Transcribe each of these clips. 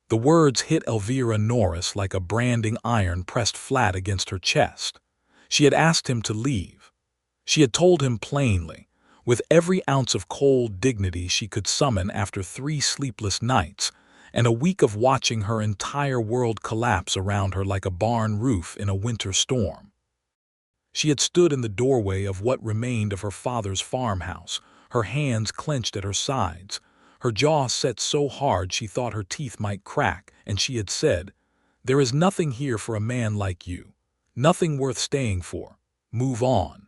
The words hit Elvira Norris like a branding iron pressed flat against her chest. She had asked him to leave. She had told him plainly, with every ounce of cold dignity she could summon after 3 sleepless nights and a week of watching her entire world collapse around her like a barn roof in a winter storm. She had stood in the doorway of what remained of her father's farmhouse, her hands clenched at her sides, her jaw set so hard she thought her teeth might crack, and she had said, "There is nothing here for a man like you, nothing worth staying for. Move on."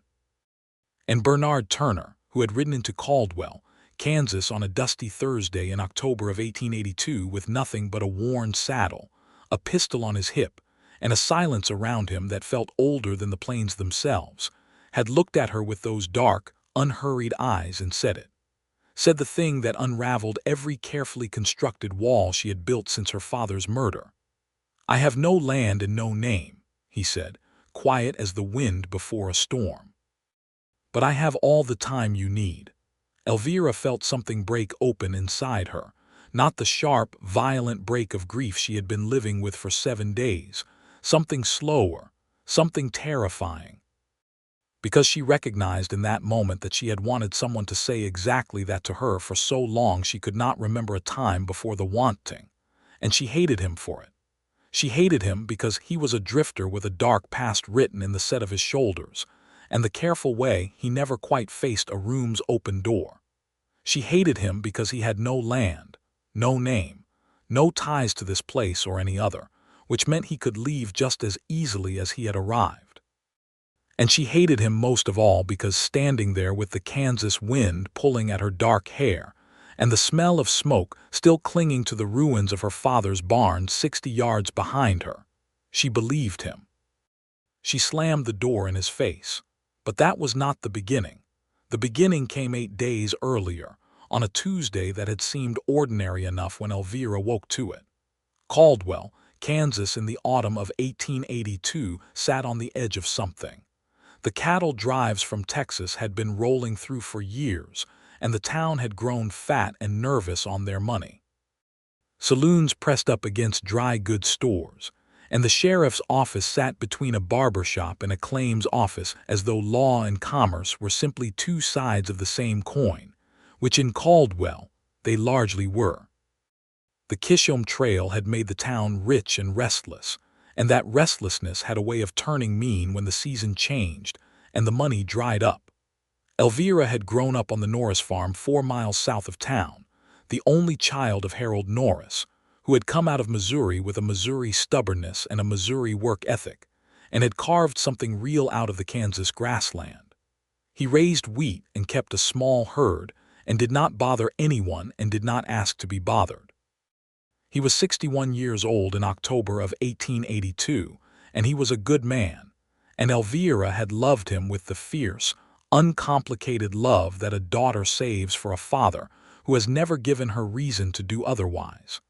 And Bernard Turner, who had ridden into Caldwell, Kansas on a dusty Thursday in October of 1882 with nothing but a worn saddle, a pistol on his hip, and a silence around him that felt older than the plains themselves, had looked at her with those dark, unhurried eyes and said it. Said the thing that unraveled every carefully constructed wall she had built since her father's murder. "I have no land and no name," he said, quiet as the wind before a storm. "But I have all the time you need." Elvira felt something break open inside her, not the sharp, violent break of grief she had been living with for 7 days, something slower, something terrifying. Because she recognized in that moment that she had wanted someone to say exactly that to her for so long she could not remember a time before the wanting, and she hated him for it. She hated him because he was a drifter with a dark past written in the set of his shoulders, and the careful way he never quite faced a room's open door. She hated him because he had no land, no name, no ties to this place or any other, which meant he could leave just as easily as he had arrived. And she hated him most of all because standing there with the Kansas wind pulling at her dark hair, and the smell of smoke still clinging to the ruins of her father's barn 60 yards behind her, she believed him. She slammed the door in his face. But that was not the beginning. The beginning came 8 days earlier, on a Tuesday that had seemed ordinary enough when Elvira woke to it. Caldwell, Kansas in the autumn of 1882 sat on the edge of something. The cattle drives from Texas had been rolling through for years, and the town had grown fat and nervous on their money. Saloons pressed up against dry goods stores, and the sheriff's office sat between a barber shop and a claims office as though law and commerce were simply 2 sides of the same coin, which in Caldwell they largely were. The Kishom Trail had made the town rich and restless, and that restlessness had a way of turning mean when the season changed and the money dried up. Elvira had grown up on the Norris farm 4 miles south of town, the only child of Harold Norris, who had come out of Missouri with a Missouri stubbornness and a Missouri work ethic, and had carved something real out of the Kansas grassland. He raised wheat and kept a small herd, and did not bother anyone and did not ask to be bothered. He was 61 years old in October of 1882, and he was a good man, and Elvira had loved him with the fierce, uncomplicated love that a daughter saves for a father who has never given her reason to do otherwise.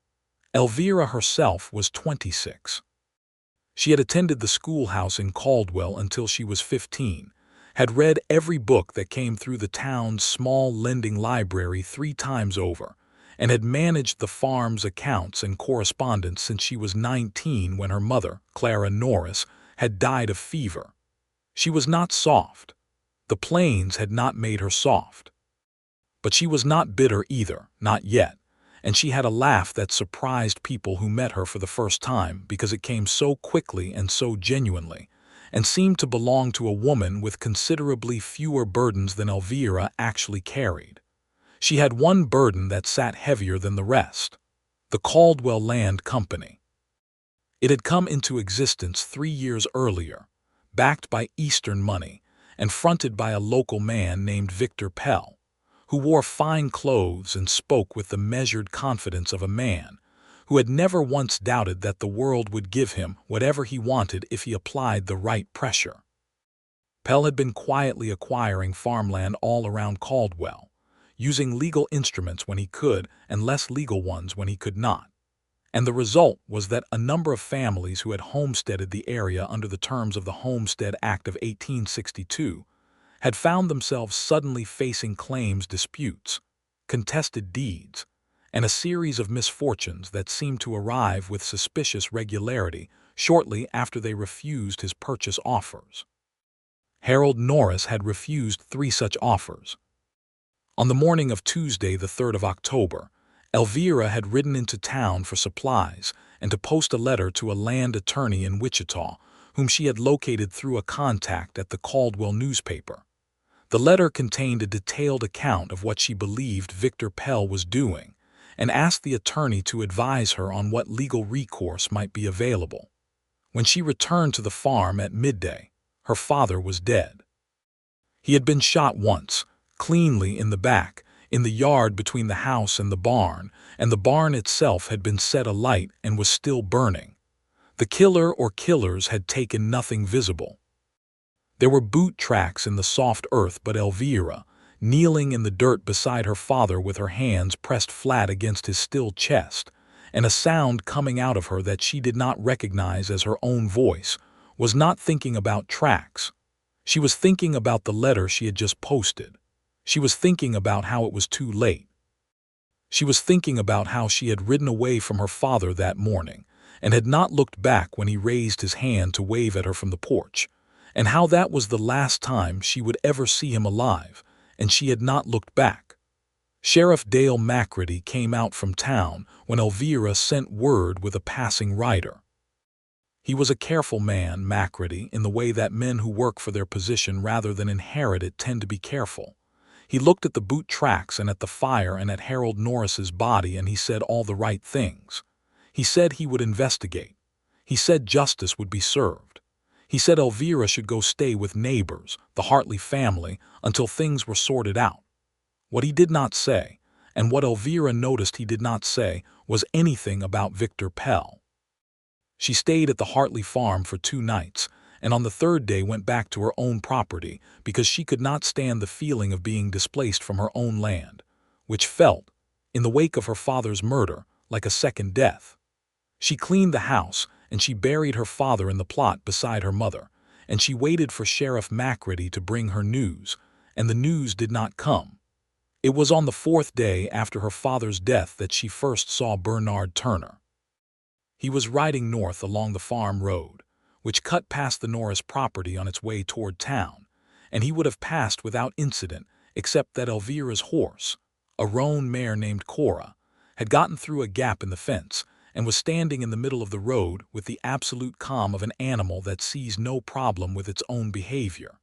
Elvira herself was 26. She had attended the schoolhouse in Caldwell until she was 15, had read every book that came through the town's small lending library 3 times over, and had managed the farm's accounts and correspondence since she was 19 when her mother, Clara Norris, had died of fever. She was not soft. The plains had not made her soft. But she was not bitter either, not yet, and she had a laugh that surprised people who met her for the first time because it came so quickly and so genuinely, and seemed to belong to a woman with considerably fewer burdens than Elvira actually carried. She had one burden that sat heavier than the rest: the Caldwell Land Company. It had come into existence 3 years earlier, backed by Eastern money, and fronted by a local man named Victor Pell, who wore fine clothes and spoke with the measured confidence of a man who had never once doubted that the world would give him whatever he wanted if he applied the right pressure. Pell had been quietly acquiring farmland all around Caldwell, using legal instruments when he could and less legal ones when he could not. And the result was that a number of families who had homesteaded the area under the terms of the Homestead Act of 1862 had found themselves suddenly facing claims disputes, contested deeds, and a series of misfortunes that seemed to arrive with suspicious regularity shortly after they refused his purchase offers. Harold Norris had refused 3 such offers. On the morning of Tuesday, the 3rd of October, Elvira had ridden into town for supplies and to post a letter to a land attorney in Wichita, whom she had located through a contact at the Caldwell newspaper. The letter contained a detailed account of what she believed Victor Pell was doing, and asked the attorney to advise her on what legal recourse might be available. When she returned to the farm at midday, her father was dead. He had been shot once, cleanly in the back, in the yard between the house and the barn itself had been set alight and was still burning. The killer or killers had taken nothing visible. There were boot tracks in the soft earth, but Elvira, kneeling in the dirt beside her father with her hands pressed flat against his still chest, and a sound coming out of her that she did not recognize as her own voice, was not thinking about tracks. She was thinking about the letter she had just posted. She was thinking about how it was too late. She was thinking about how she had ridden away from her father that morning and had not looked back when he raised his hand to wave at her from the porch, and how that was the last time she would ever see him alive, and she had not looked back. Sheriff Dale McCready came out from town when Elvira sent word with a passing rider. He was a careful man, McCready, in the way that men who work for their position rather than inherit it tend to be careful. He looked at the boot tracks and at the fire and at Harold Norris's body, and he said all the right things. He said he would investigate. He said justice would be served. He said Elvira should go stay with neighbors, the Hartley family, until things were sorted out. What he did not say, and what Elvira noticed he did not say, was anything about Victor Pell. She stayed at the Hartley farm for 2 nights, and on the 3rd day went back to her own property because she could not stand the feeling of being displaced from her own land, which felt, in the wake of her father's murder, like a second death. She cleaned the house, and she buried her father in the plot beside her mother, and she waited for Sheriff McCready to bring her news, and the news did not come. It was on the 4th day after her father's death that she first saw Bernard Turner. He was riding north along the farm road, which cut past the Norris property on its way toward town, and he would have passed without incident except that Elvira's horse, a roan mare named Cora, had gotten through a gap in the fence and was standing in the middle of the road with the absolute calm of an animal that sees no problem with its own behavior.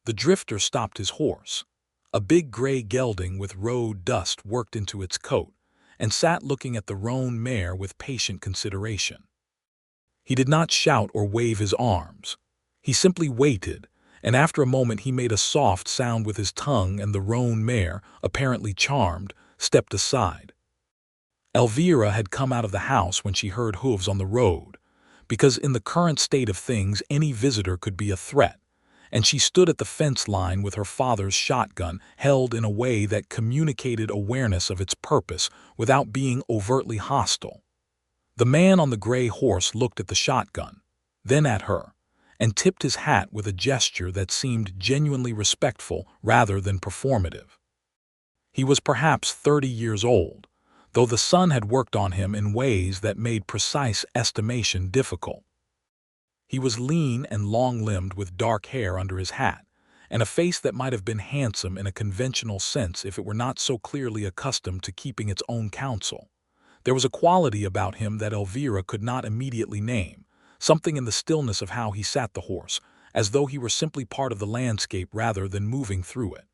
The drifter stopped his horse. A big gray gelding with road dust worked into its coat, and sat looking at the roan mare with patient consideration. He did not shout or wave his arms. He simply waited, and after a moment he made a soft sound with his tongue, and the roan mare, apparently charmed, stepped aside. Elvira had come out of the house when she heard hooves on the road, because in the current state of things any visitor could be a threat, and she stood at the fence line with her father's shotgun held in a way that communicated awareness of its purpose without being overtly hostile. The man on the gray horse looked at the shotgun, then at her, and tipped his hat with a gesture that seemed genuinely respectful rather than performative. He was perhaps 30 years old, though the sun had worked on him in ways that made precise estimation difficult. He was lean and long-limbed with dark hair under his hat, and a face that might have been handsome in a conventional sense if it were not so clearly accustomed to keeping its own counsel. There was a quality about him that Elvira could not immediately name, something in the stillness of how he sat the horse, as though he were simply part of the landscape rather than moving through it.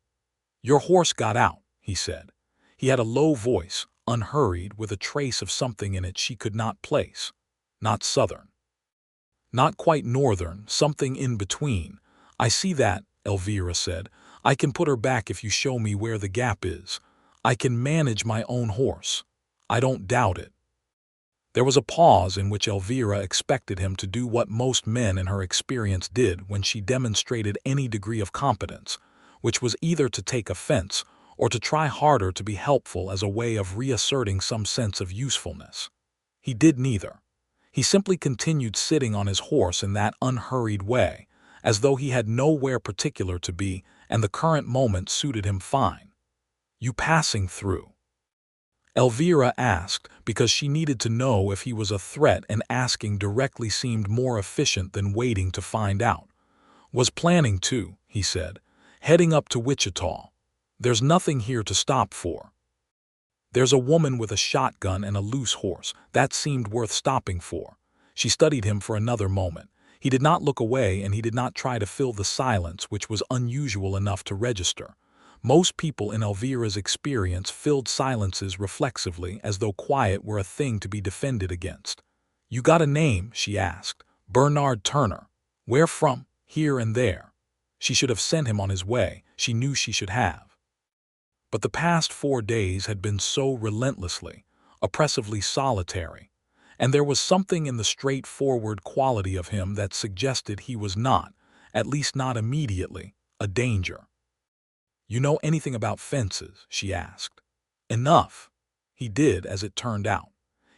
"Your horse got out," he said. He had a low voice, unhurried, with a trace of something in it she could not place. Not southern. Not quite northern, something in between. "I see that," Elvira said. "I can put her back if you show me where the gap is. I can manage my own horse. I don't doubt it." There was a pause in which Elvira expected him to do what most men in her experience did when she demonstrated any degree of competence, which was either to take offense or to try harder to be helpful as a way of reasserting some sense of usefulness. He did neither. He simply continued sitting on his horse in that unhurried way, as though he had nowhere particular to be, and the current moment suited him fine. "You passing through?" Elvira asked because she needed to know if he was a threat, and asking directly seemed more efficient than waiting to find out. "Was planning to," he said, "heading up to Wichita. There's nothing here to stop for. There's a woman with a shotgun and a loose horse. That seemed worth stopping for." She studied him for another moment. He did not look away, and he did not try to fill the silence, which was unusual enough to register. Most people in Elvira's experience filled silences reflexively, as though quiet were a thing to be defended against. "You got a name?" she asked. "Bernard Turner. Where from?" "Here and there." She should have sent him on his way. She knew she should have. But the past 4 days had been so relentlessly, oppressively solitary, and there was something in the straightforward quality of him that suggested he was not, at least not immediately, a danger. "You know anything about fences?" she asked. "Enough." He did, as it turned out.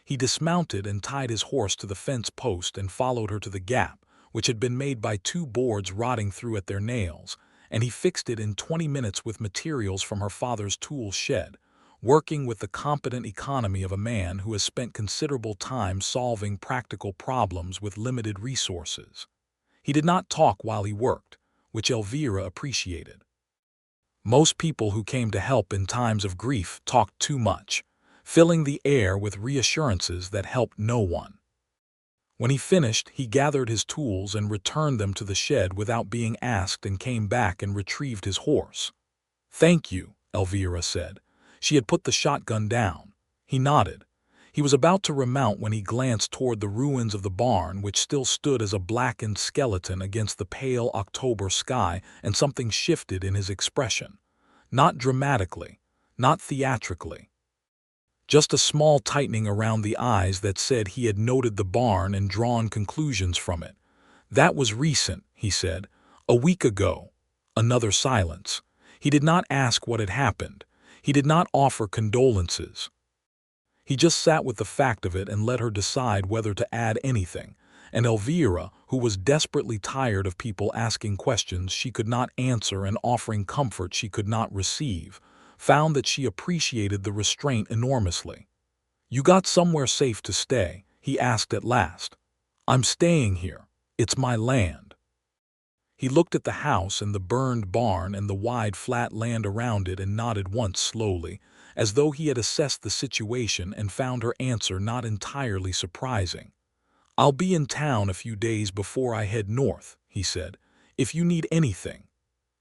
He dismounted and tied his horse to the fence post and followed her to the gap, which had been made by 2 boards rotting through at their nails, and he fixed it in 20 minutes with materials from her father's tool shed, working with the competent economy of a man who has spent considerable time solving practical problems with limited resources. He did not talk while he worked, which Elvira appreciated. Most people who came to help in times of grief talked too much, filling the air with reassurances that helped no one. When he finished, he gathered his tools and returned them to the shed without being asked, and came back and retrieved his horse. "Thank you," Elvira said. She had put the shotgun down. He nodded. He was about to remount when he glanced toward the ruins of the barn, which still stood as a blackened skeleton against the pale October sky, and something shifted in his expression. Not dramatically, not theatrically. Just a small tightening around the eyes that said he had noted the barn and drawn conclusions from it. "That was recent," he said. "A week ago." Another silence. He did not ask what had happened. He did not offer condolences. He just sat with the fact of it and let her decide whether to add anything. And Elvira, who was desperately tired of people asking questions she could not answer and offering comfort she could not receive, found that she appreciated the restraint enormously. "You got somewhere safe to stay?" he asked at last. "I'm staying here. It's my land." He looked at the house and the burned barn and the wide flat land around it and nodded once slowly, as though he had assessed the situation and found her answer not entirely surprising. "I'll be in town a few days before I head north," he said, "if you need anything."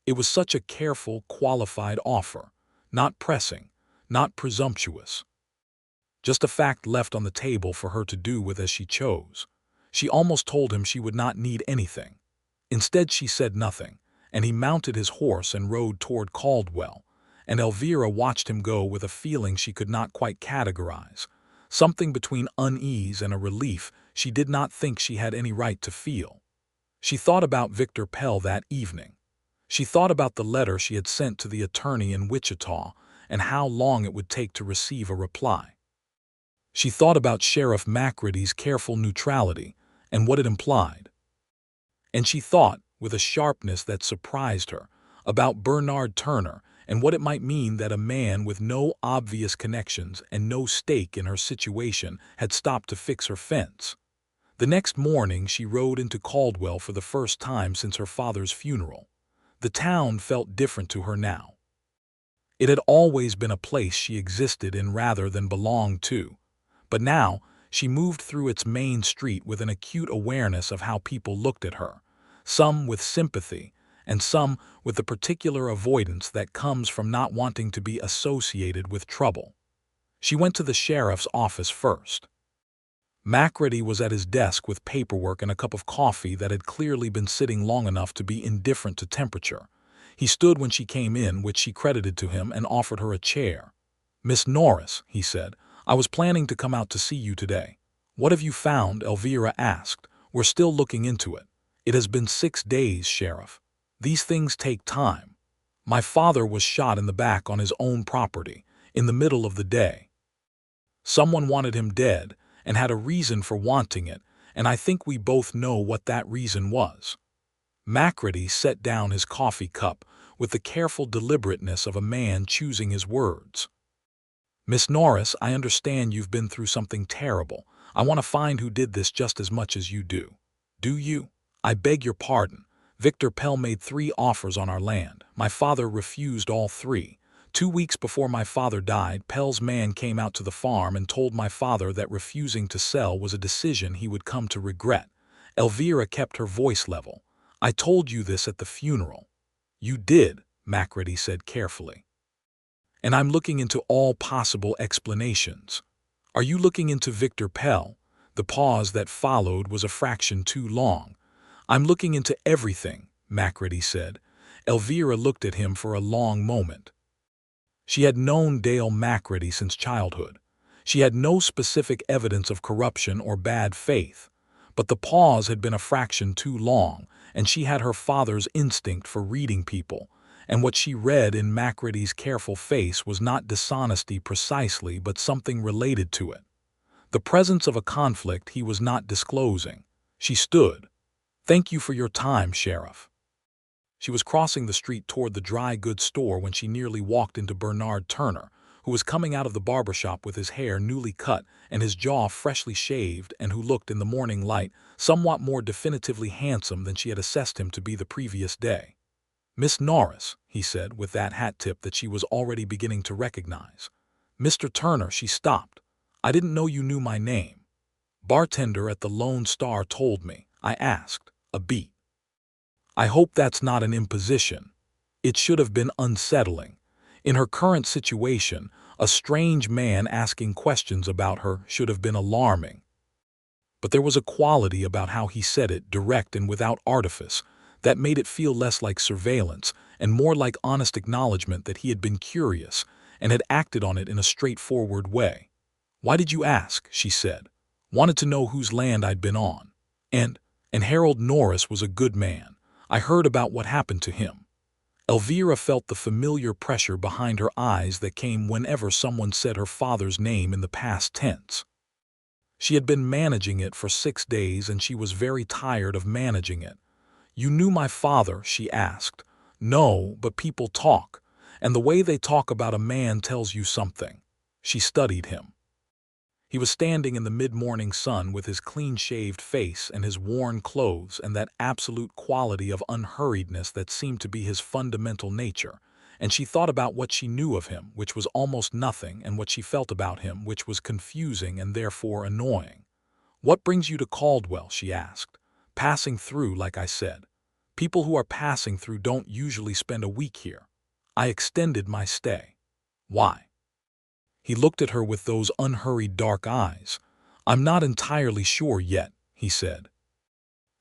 It was such a careful, qualified offer. Not pressing, not presumptuous. Just a fact left on the table for her to do with as she chose. She almost told him she would not need anything. Instead, she said nothing, and he mounted his horse and rode toward Caldwell, and Elvira watched him go with a feeling she could not quite categorize, something between unease and a relief she did not think she had any right to feel. She thought about Victor Pell that evening. She thought about the letter she had sent to the attorney in Wichita and how long it would take to receive a reply. She thought about Sheriff McCready's careful neutrality and what it implied. And she thought, with a sharpness that surprised her, about Bernard Turner and what it might mean that a man with no obvious connections and no stake in her situation had stopped to fix her fence. The next morning she rode into Caldwell for the first time since her father's funeral. The town felt different to her now. It had always been a place she existed in rather than belonged to, but now she moved through its main street with an acute awareness of how people looked at her, some with sympathy and some with the particular avoidance that comes from not wanting to be associated with trouble. She went to the sheriff's office first. McCready was at his desk with paperwork and a cup of coffee that had clearly been sitting long enough to be indifferent to temperature. He stood when she came in, which she credited to him, and offered her a chair. "Miss Norris," he said, "I was planning to come out to see you today." "What have you found?" Elvira asked. "We're still looking into it." "It has been 6 days, Sheriff. These things take time. My father was shot in the back on his own property, in the middle of the day. Someone wanted him dead, and had a reason for wanting it, and I think we both know what that reason was." McCready set down his coffee cup with the careful deliberateness of a man choosing his words. Miss Norris, I understand you've been through something terrible. I want to find who did this just as much as you do. Do you? I beg your pardon. Victor Pell made 3 offers on our land. My father refused all 3. 2 weeks before my father died, Pell's man came out to the farm and told my father that refusing to sell was a decision he would come to regret. Elvira kept her voice level. I told you this at the funeral. You did, Macready said carefully. And I'm looking into all possible explanations. Are you looking into Victor Pell? The pause that followed was a fraction too long. I'm looking into everything, Macready said. Elvira looked at him for a long moment. She had known Dale Macready since childhood. She had no specific evidence of corruption or bad faith, but the pause had been a fraction too long, and she had her father's instinct for reading people, and what she read in Macready's careful face was not dishonesty precisely, but something related to it. The presence of a conflict he was not disclosing. She stood. Thank you for your time, Sheriff. She was crossing the street toward the dry goods store when she nearly walked into Bernard Turner, who was coming out of the barber shop with his hair newly cut and his jaw freshly shaved, and who looked in the morning light somewhat more definitively handsome than she had assessed him to be the previous day. Miss Norris, he said, with that hat tip that she was already beginning to recognize. Mr. Turner, she stopped. I didn't know you knew my name. Bartender at the Lone Star told me. I asked. A beat. I hope that's not an imposition. It should have been unsettling. In her current situation, a strange man asking questions about her should have been alarming. But there was a quality about how he said it, direct and without artifice, that made it feel less like surveillance and more like honest acknowledgement that he had been curious and had acted on it in a straightforward way. Why did you ask? She said. Wanted to know whose land I'd been on. And Harold Norris was a good man. I heard about what happened to him. Elvira felt the familiar pressure behind her eyes that came whenever someone said her father's name in the past tense. She had been managing it for 6 days and she was very tired of managing it. You knew my father? She asked. No, but people talk, and the way they talk about a man tells you something. She studied him. He was standing in the mid-morning sun with his clean-shaved face and his worn clothes and that absolute quality of unhurriedness that seemed to be his fundamental nature, and she thought about what she knew of him, which was almost nothing, and what she felt about him, which was confusing and therefore annoying. What brings you to Caldwell? She asked. Passing through, like I said. People who are passing through don't usually spend a week here. I extended my stay. Why? He looked at her with those unhurried dark eyes. I'm not entirely sure yet, he said.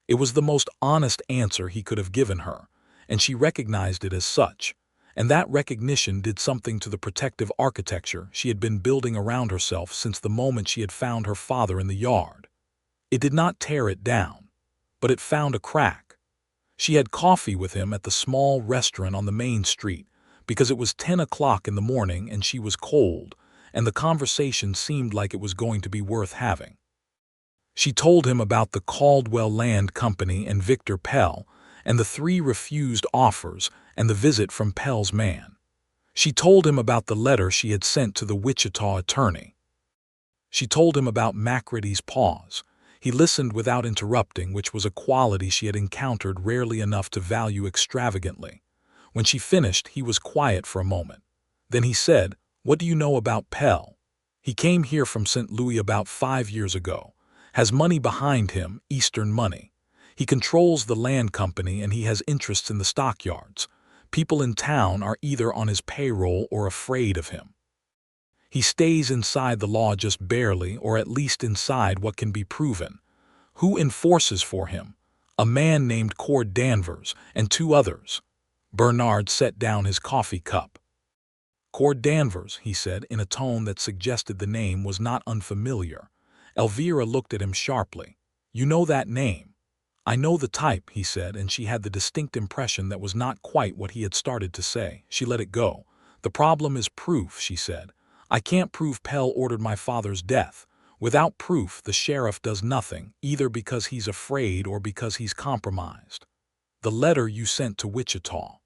It was the most honest answer he could have given her, and she recognized it as such, and that recognition did something to the protective architecture she had been building around herself since the moment she had found her father in the yard. It did not tear it down, but it found a crack. She had coffee with him at the small restaurant on the main street because it was 10 o'clock in the morning and she was cold, and the conversation seemed like it was going to be worth having. She told him about the Caldwell Land Company and Victor Pell, and the 3 refused offers and the visit from Pell's man. She told him about the letter she had sent to the Wichita attorney. She told him about Macready's pause. He listened without interrupting, which was a quality she had encountered rarely enough to value extravagantly. When she finished, he was quiet for a moment. Then he said, What do you know about Pell? He came here from St. Louis about 5 years ago. Has money behind him, Eastern money. He controls the land company and he has interests in the stockyards. People in town are either on his payroll or afraid of him. He stays inside the law just barely, or at least inside what can be proven. Who enforces for him? A man named Cord Danvers and 2 others. Bernard set down his coffee cup. Cord Danvers, he said, in a tone that suggested the name was not unfamiliar. Elvira looked at him sharply. You know that name? I know the type, he said, and she had the distinct impression that was not quite what he had started to say. She let it go. The problem is proof, she said. I can't prove Pell ordered my father's death. Without proof, the sheriff does nothing, either because he's afraid or because he's compromised. The letter you sent to Wichita.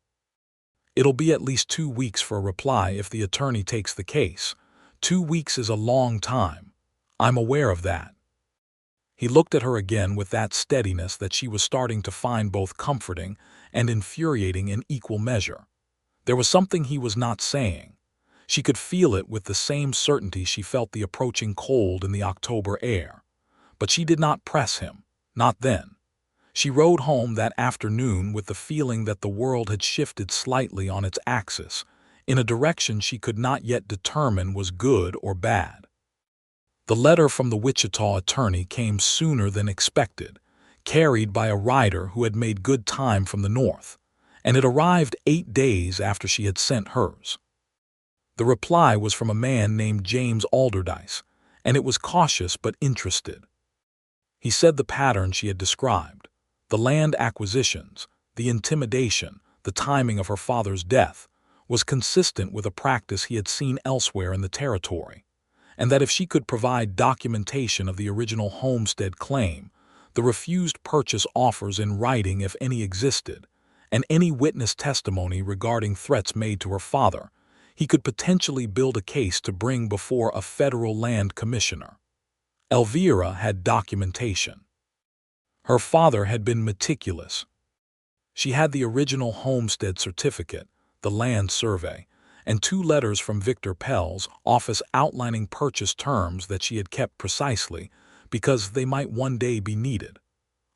It'll be at least 2 weeks for a reply if the attorney takes the case. 2 weeks is a long time. I'm aware of that. He looked at her again with that steadiness that she was starting to find both comforting and infuriating in equal measure. There was something he was not saying. She could feel it with the same certainty she felt the approaching cold in the October air. But she did not press him, not then. She rode home that afternoon with the feeling that the world had shifted slightly on its axis, in a direction she could not yet determine was good or bad. The letter from the Wichita attorney came sooner than expected, carried by a rider who had made good time from the north, and it arrived 8 days after she had sent hers. The reply was from a man named James Alderdice, and it was cautious but interested. He said the pattern she had described, the land acquisitions, the intimidation, the timing of her father's death, was consistent with a practice he had seen elsewhere in the territory, and that if she could provide documentation of the original homestead claim, the refused purchase offers in writing if any existed, and any witness testimony regarding threats made to her father, he could potentially build a case to bring before a federal land commissioner. Elvira had documentation. Her father had been meticulous. She had the original homestead certificate, the land survey, and 2 letters from Victor Pell's office outlining purchase terms that she had kept precisely because they might one day be needed.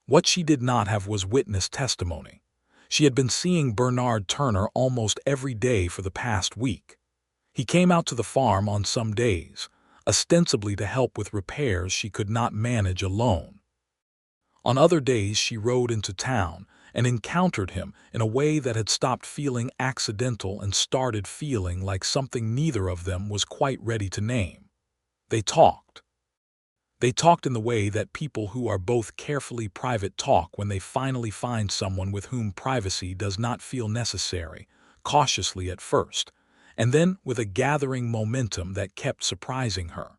What she did not have was witness testimony. She had been seeing Bernard Turner almost every day for the past week. He came out to the farm on some days, ostensibly to help with repairs she could not manage alone. On other days she rode into town and encountered him in a way that had stopped feeling accidental and started feeling like something neither of them was quite ready to name. They talked. They talked in the way that people who are both carefully private talk when they finally find someone with whom privacy does not feel necessary, cautiously at first, and then with a gathering momentum that kept surprising her.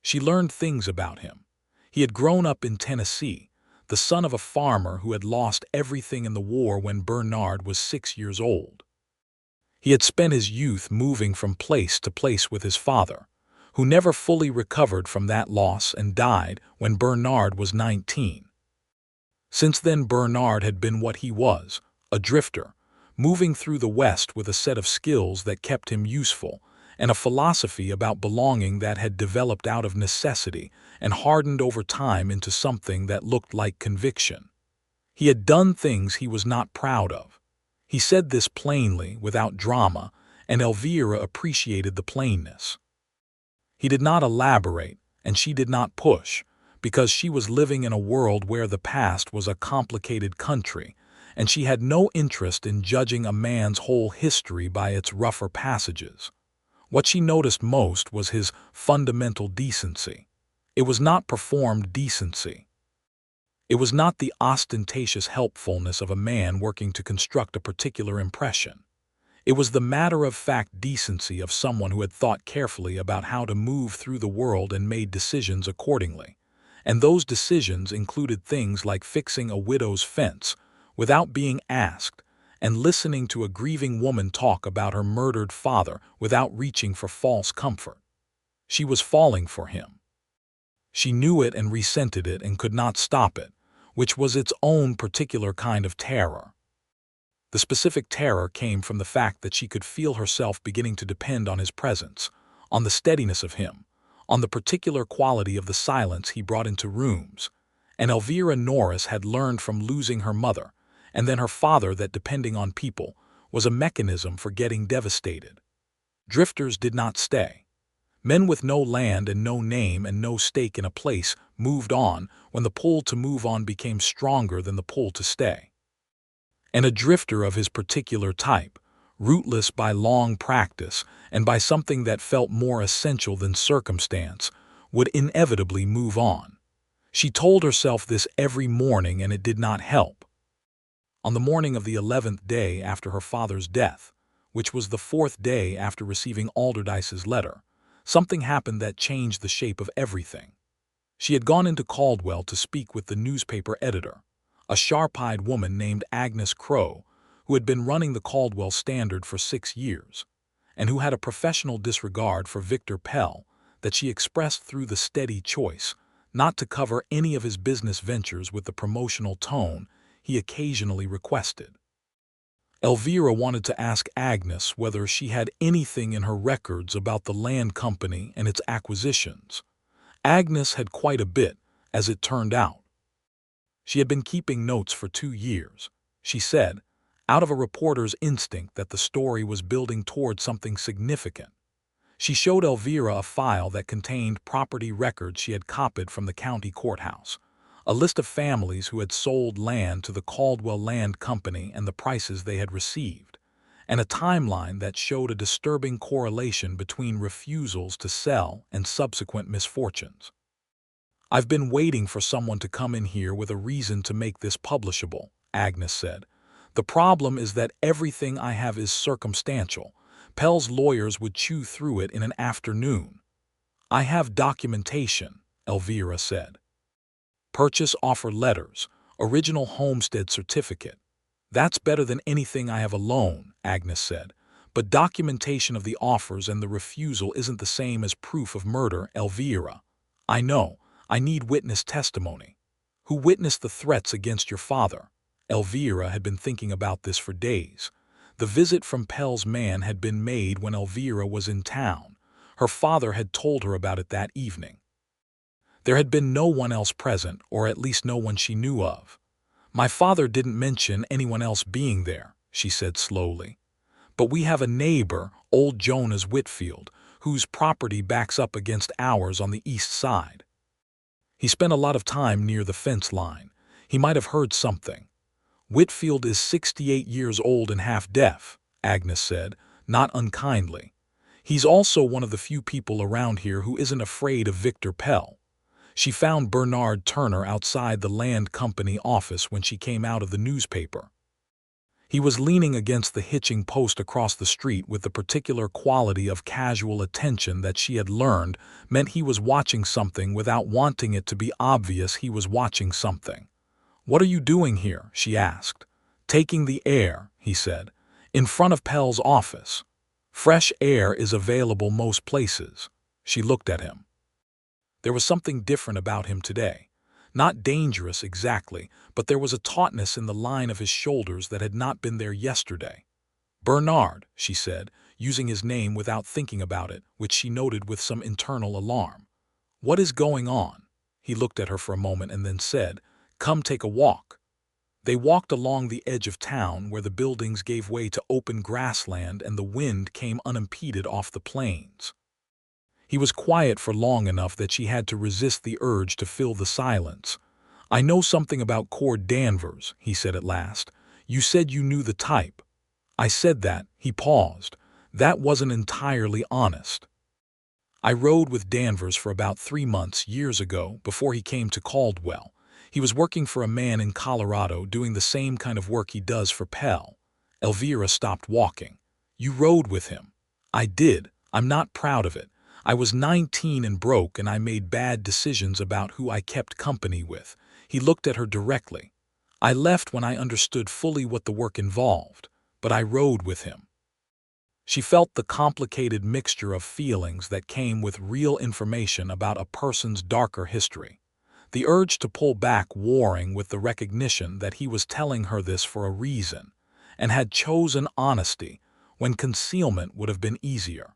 She learned things about him. He had grown up in Tennessee, the son of a farmer who had lost everything in the war when Bernard was 6 years old. He had spent his youth moving from place to place with his father, who never fully recovered from that loss and died when Bernard was 19. Since then Bernard had been what he was, a drifter, moving through the West with a set of skills that kept him useful, and a philosophy about belonging that had developed out of necessity and hardened over time into something that looked like conviction. He had done things he was not proud of. He said this plainly, without drama, and Elvira appreciated the plainness. He did not elaborate, and she did not push, because she was living in a world where the past was a complicated country, and she had no interest in judging a man's whole history by its rougher passages. What she noticed most was his fundamental decency. It was not performed decency. It was not the ostentatious helpfulness of a man working to construct a particular impression. It was the matter-of-fact decency of someone who had thought carefully about how to move through the world and made decisions accordingly. And those decisions included things like fixing a widow's fence without being asked, and listening to a grieving woman talk about her murdered father without reaching for false comfort. She was falling for him. She knew it and resented it and could not stop it, which was its own particular kind of terror. The specific terror came from the fact that she could feel herself beginning to depend on his presence, on the steadiness of him, on the particular quality of the silence he brought into rooms. And Elvira Norris had learned from losing her mother, and then her father, that depending on people was a mechanism for getting devastated. Drifters did not stay. Men with no land and no name and no stake in a place moved on when the pull to move on became stronger than the pull to stay. And a drifter of his particular type, rootless by long practice and by something that felt more essential than circumstance, would inevitably move on. She told herself this every morning, and it did not help. On the morning of the 11th day after her father's death, which was the 4th day after receiving Alderdice's letter, something happened that changed the shape of everything. She had gone into Caldwell to speak with the newspaper editor, a sharp-eyed woman named Agnes Crow, who had been running the Caldwell Standard for 6 years. and who had a professional disregard for Victor Pell, that she expressed through the steady choice not to cover any of his business ventures with the promotional tone he occasionally requested. Elvira wanted to ask Agnes whether she had anything in her records about the land company and its acquisitions. Agnes had quite a bit, as it turned out. She had been keeping notes for 2 years, she said, out of a reporter's instinct that the story was building toward something significant. She showed Elvira a file that contained property records she had copied from the county courthouse, a list of families who had sold land to the Caldwell Land Company and the prices they had received, and a timeline that showed a disturbing correlation between refusals to sell and subsequent misfortunes. "I've been waiting for someone to come in here with a reason to make this publishable," Agnes said. "The problem is that everything I have is circumstantial. Pell's lawyers would chew through it in an afternoon." "I have documentation," Elvira said. "Purchase offer letters, original homestead certificate." "That's better than anything I have alone," Agnes said. "But documentation of the offers and the refusal isn't the same as proof of murder, Elvira." "I know. I need witness testimony." "Who witnessed the threats against your father?" Elvira had been thinking about this for days. The visit from Pell's man had been made when Elvira was in town. Her father had told her about it that evening. There had been no one else present, or at least no one she knew of. "My father didn't mention anyone else being there," she said slowly. "But we have a neighbor, old Jonas Whitfield, whose property backs up against ours on the east side. He spent a lot of time near the fence line. He might have heard something." "Whitfield is 68 years old and half-deaf," Agnes said, not unkindly. "He's also one of the few people around here who isn't afraid of Victor Pell." She found Bernard Turner outside the land company office when she came out of the newspaper. He was leaning against the hitching post across the street with the particular quality of casual attention that she had learned meant he was watching something without wanting it to be obvious he was watching something. "What are you doing here?" she asked. "Taking the air," he said, "in front of Pell's office. Fresh air is available most places." She looked at him. There was something different about him today. Not dangerous exactly, but there was a tautness in the line of his shoulders that had not been there yesterday. "Bernard," she said, using his name without thinking about it, which she noted with some internal alarm. "What is going on?" He looked at her for a moment and then said, "Come take a walk." They walked along the edge of town where the buildings gave way to open grassland and the wind came unimpeded off the plains. He was quiet for long enough that she had to resist the urge to fill the silence. "I know something about Cord Danvers," he said at last. "You said you knew the type." "I said that." He paused. "That wasn't entirely honest. I rode with Danvers for about 3 months years ago before he came to Caldwell. He was working for a man in Colorado doing the same kind of work he does for Pell." Elvira stopped walking. "You rode with him." "I did. I'm not proud of it. I was 19 and broke, and I made bad decisions about who I kept company with." He looked at her directly. "I left when I understood fully what the work involved, but I rode with him." She felt the complicated mixture of feelings that came with real information about a person's darker history. The urge to pull back warring with the recognition that he was telling her this for a reason, and had chosen honesty when concealment would have been easier.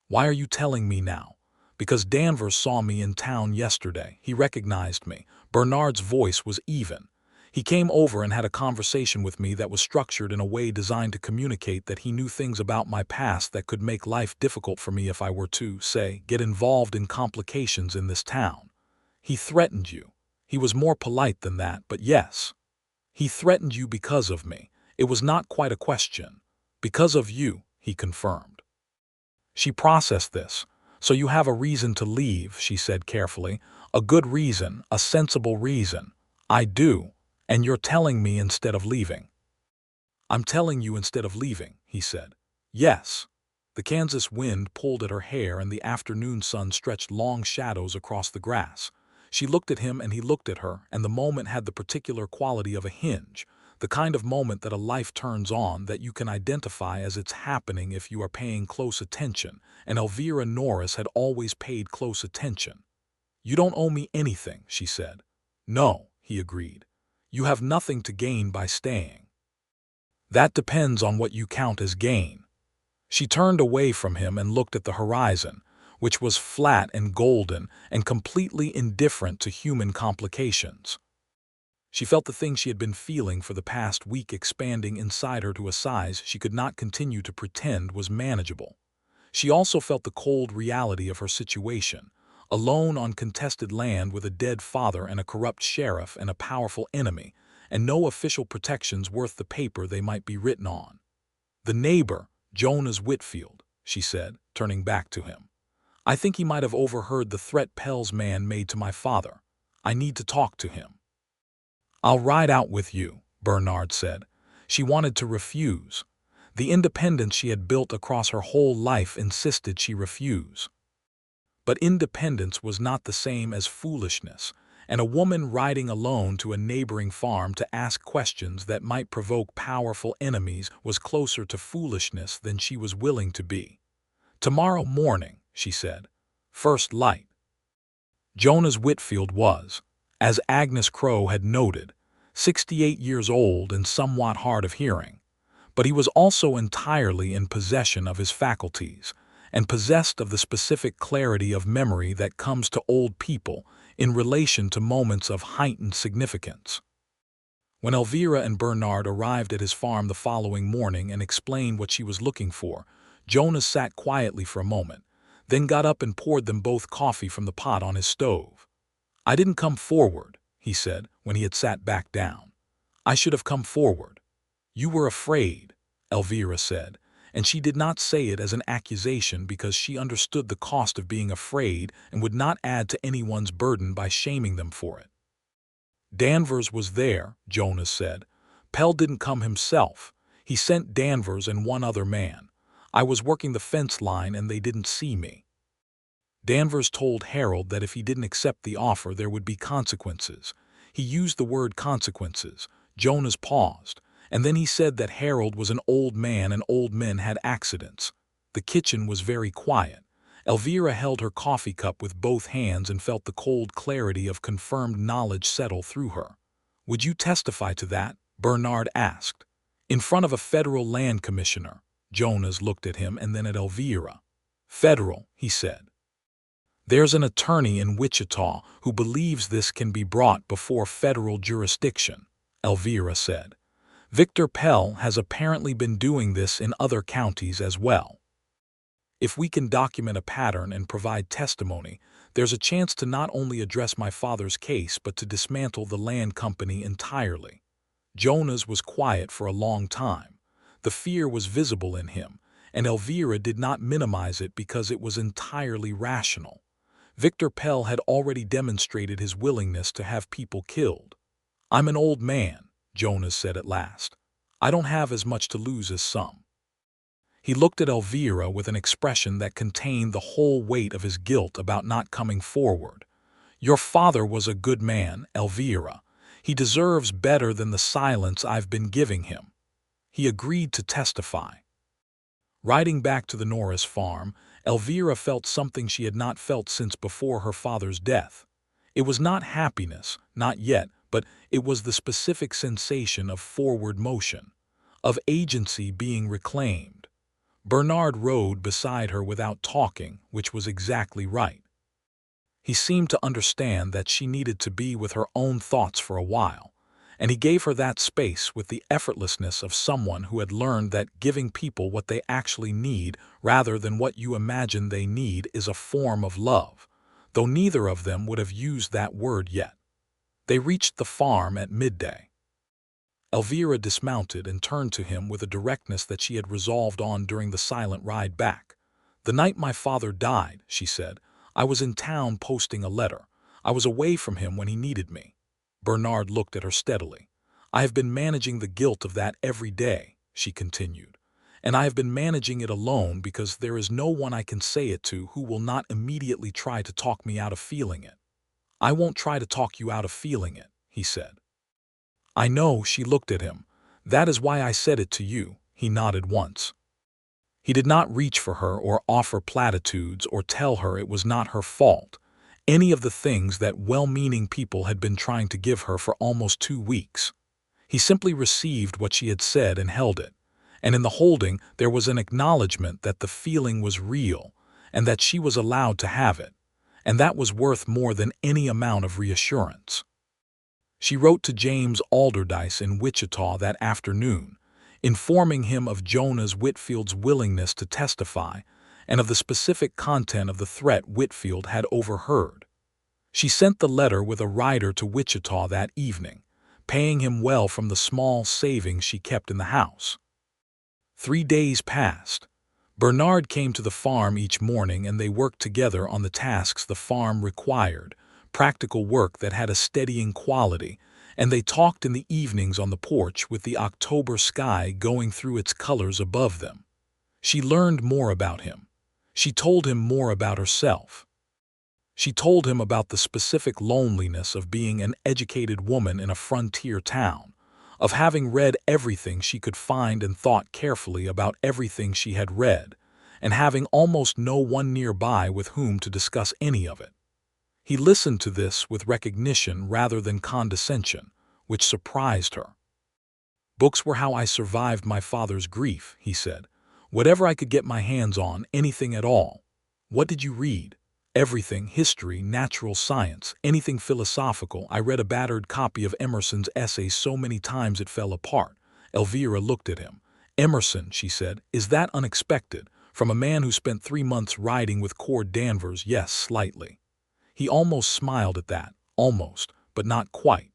"Why are you telling me now?" "Because Danvers saw me in town yesterday. He recognized me." Bernard's voice was even. "He came over and had a conversation with me that was structured in a way designed to communicate that he knew things about my past that could make life difficult for me if I were to, say, get involved in complications in this town." "He threatened you." "He was more polite than that, but yes. He threatened you because of me." It was not quite a question. "Because of you," he confirmed. She processed this. "So you have a reason to leave," she said carefully. "A good reason, a sensible reason." "I do. And you're telling me instead of leaving." "I'm telling you instead of leaving," he said. "Yes." The Kansas wind pulled at her hair and the afternoon sun stretched long shadows across the grass. She looked at him and he looked at her, and the moment had the particular quality of a hinge. the kind of moment that a life turns on that you can identify as it's happening if you are paying close attention, and Elvira Norris had always paid close attention. "You don't owe me anything," she said. "No," he agreed. "You have nothing to gain by staying." "That depends on what you count as gain." She turned away from him and looked at the horizon, which was flat and golden and completely indifferent to human complications. She felt the thing she had been feeling for the past week expanding inside her to a size she could not continue to pretend was manageable. She also felt the cold reality of her situation, alone on contested land with a dead father and a corrupt sheriff and a powerful enemy, and no official protections worth the paper they might be written on. "The neighbor, Jonas Whitfield," she said, turning back to him. "I think he might have overheard the threat Pell's man made to my father. I need to talk to him." "I'll ride out with you," Bernard said. She wanted to refuse. The independence she had built across her whole life insisted she refuse. But independence was not the same as foolishness, and a woman riding alone to a neighboring farm to ask questions that might provoke powerful enemies was closer to foolishness than she was willing to be. "Tomorrow morning," she said. "First light." Jonas Whitfield was, as Agnes Crow had noted, 68 years old and somewhat hard of hearing, but he was also entirely in possession of his faculties, and possessed of the specific clarity of memory that comes to old people in relation to moments of heightened significance. When Elvira and Bernard arrived at his farm the following morning and explained what she was looking for, Jonas sat quietly for a moment, then got up and poured them both coffee from the pot on his stove. "I didn't come forward," he said when he had sat back down. "I should have come forward." "You were afraid," Elvira said, and she did not say it as an accusation because she understood the cost of being afraid and would not add to anyone's burden by shaming them for it. "Danvers was there," Jonas said. "Pell didn't come himself. He sent Danvers and one other man. I was working the fence line and they didn't see me." Danvers told Harold that if he didn't accept the offer there would be consequences. He used the word consequences. Jonas paused, and then he said that Harold was an old man and old men had accidents. The kitchen was very quiet. Elvira held her coffee cup with both hands and felt the cold clarity of confirmed knowledge settle through her. "Would you testify to that?" Bernard asked. "In front of a federal land commissioner." Jonas looked at him and then at Elvira. "Federal," he said. "There's an attorney in Wichita who believes this can be brought before federal jurisdiction," Elvira said. "Victor Pell has apparently been doing this in other counties as well. If we can document a pattern and provide testimony, there's a chance to not only address my father's case but to dismantle the land company entirely." Jonas was quiet for a long time. The fear was visible in him, and Elvira did not minimize it because it was entirely rational. Victor Pell had already demonstrated his willingness to have people killed. "I'm an old man," Jonas said at last. "I don't have as much to lose as some." He looked at Elvira with an expression that contained the whole weight of his guilt about not coming forward. "Your father was a good man, Elvira. He deserves better than the silence I've been giving him." He agreed to testify. Riding back to the Norris farm, Elvira felt something she had not felt since before her father's death. It was not happiness, not yet, but it was the specific sensation of forward motion, of agency being reclaimed. Bernard rode beside her without talking, which was exactly right. He seemed to understand that she needed to be with her own thoughts for a while, and he gave her that space with the effortlessness of someone who had learned that giving people what they actually need rather than what you imagine they need is a form of love, though neither of them would have used that word yet. They reached the farm at midday. Elvira dismounted and turned to him with a directness that she had resolved on during the silent ride back. "The night my father died," she said, "I was in town posting a letter. I was away from him when he needed me." Bernard looked at her steadily. "I have been managing the guilt of that every day," she continued, "and I have been managing it alone because there is no one I can say it to who will not immediately try to talk me out of feeling it." "I won't try to talk you out of feeling it," he said. "I know," she looked at him, That is why I said it to you, he nodded once. He did not reach for her or offer platitudes or tell her it was not her fault, any of the things that well-meaning people had been trying to give her for almost 2 weeks. He simply received what she had said and held it, and in the holding there was an acknowledgement that the feeling was real and that she was allowed to have it, and that was worth more than any amount of reassurance. She wrote to James Alderdice in Wichita that afternoon, informing him of Jonas Whitfield's willingness to testify and of the specific content of the threat Whitfield had overheard. She sent the letter with a rider to Wichita that evening, paying him well from the small savings she kept in the house. 3 days passed. Bernard came to the farm each morning and they worked together on the tasks the farm required, practical work that had a steadying quality, and they talked in the evenings on the porch with the October sky going through its colors above them. She learned more about him. She told him more about herself. She told him about the specific loneliness of being an educated woman in a frontier town, of having read everything she could find and thought carefully about everything she had read, and having almost no one nearby with whom to discuss any of it. He listened to this with recognition rather than condescension, which surprised her. "Books were how I survived my father's grief," he said. "Whatever I could get my hands on, anything at all." "What did you read?" "Everything, history, natural science, anything philosophical. I read a battered copy of Emerson's essays so many times it fell apart." Elvira looked at him. "Emerson," she said, "is that unexpected? From a man who spent 3 months riding with Cord Danvers?" "Yes, slightly." He almost smiled at that, almost, but not quite.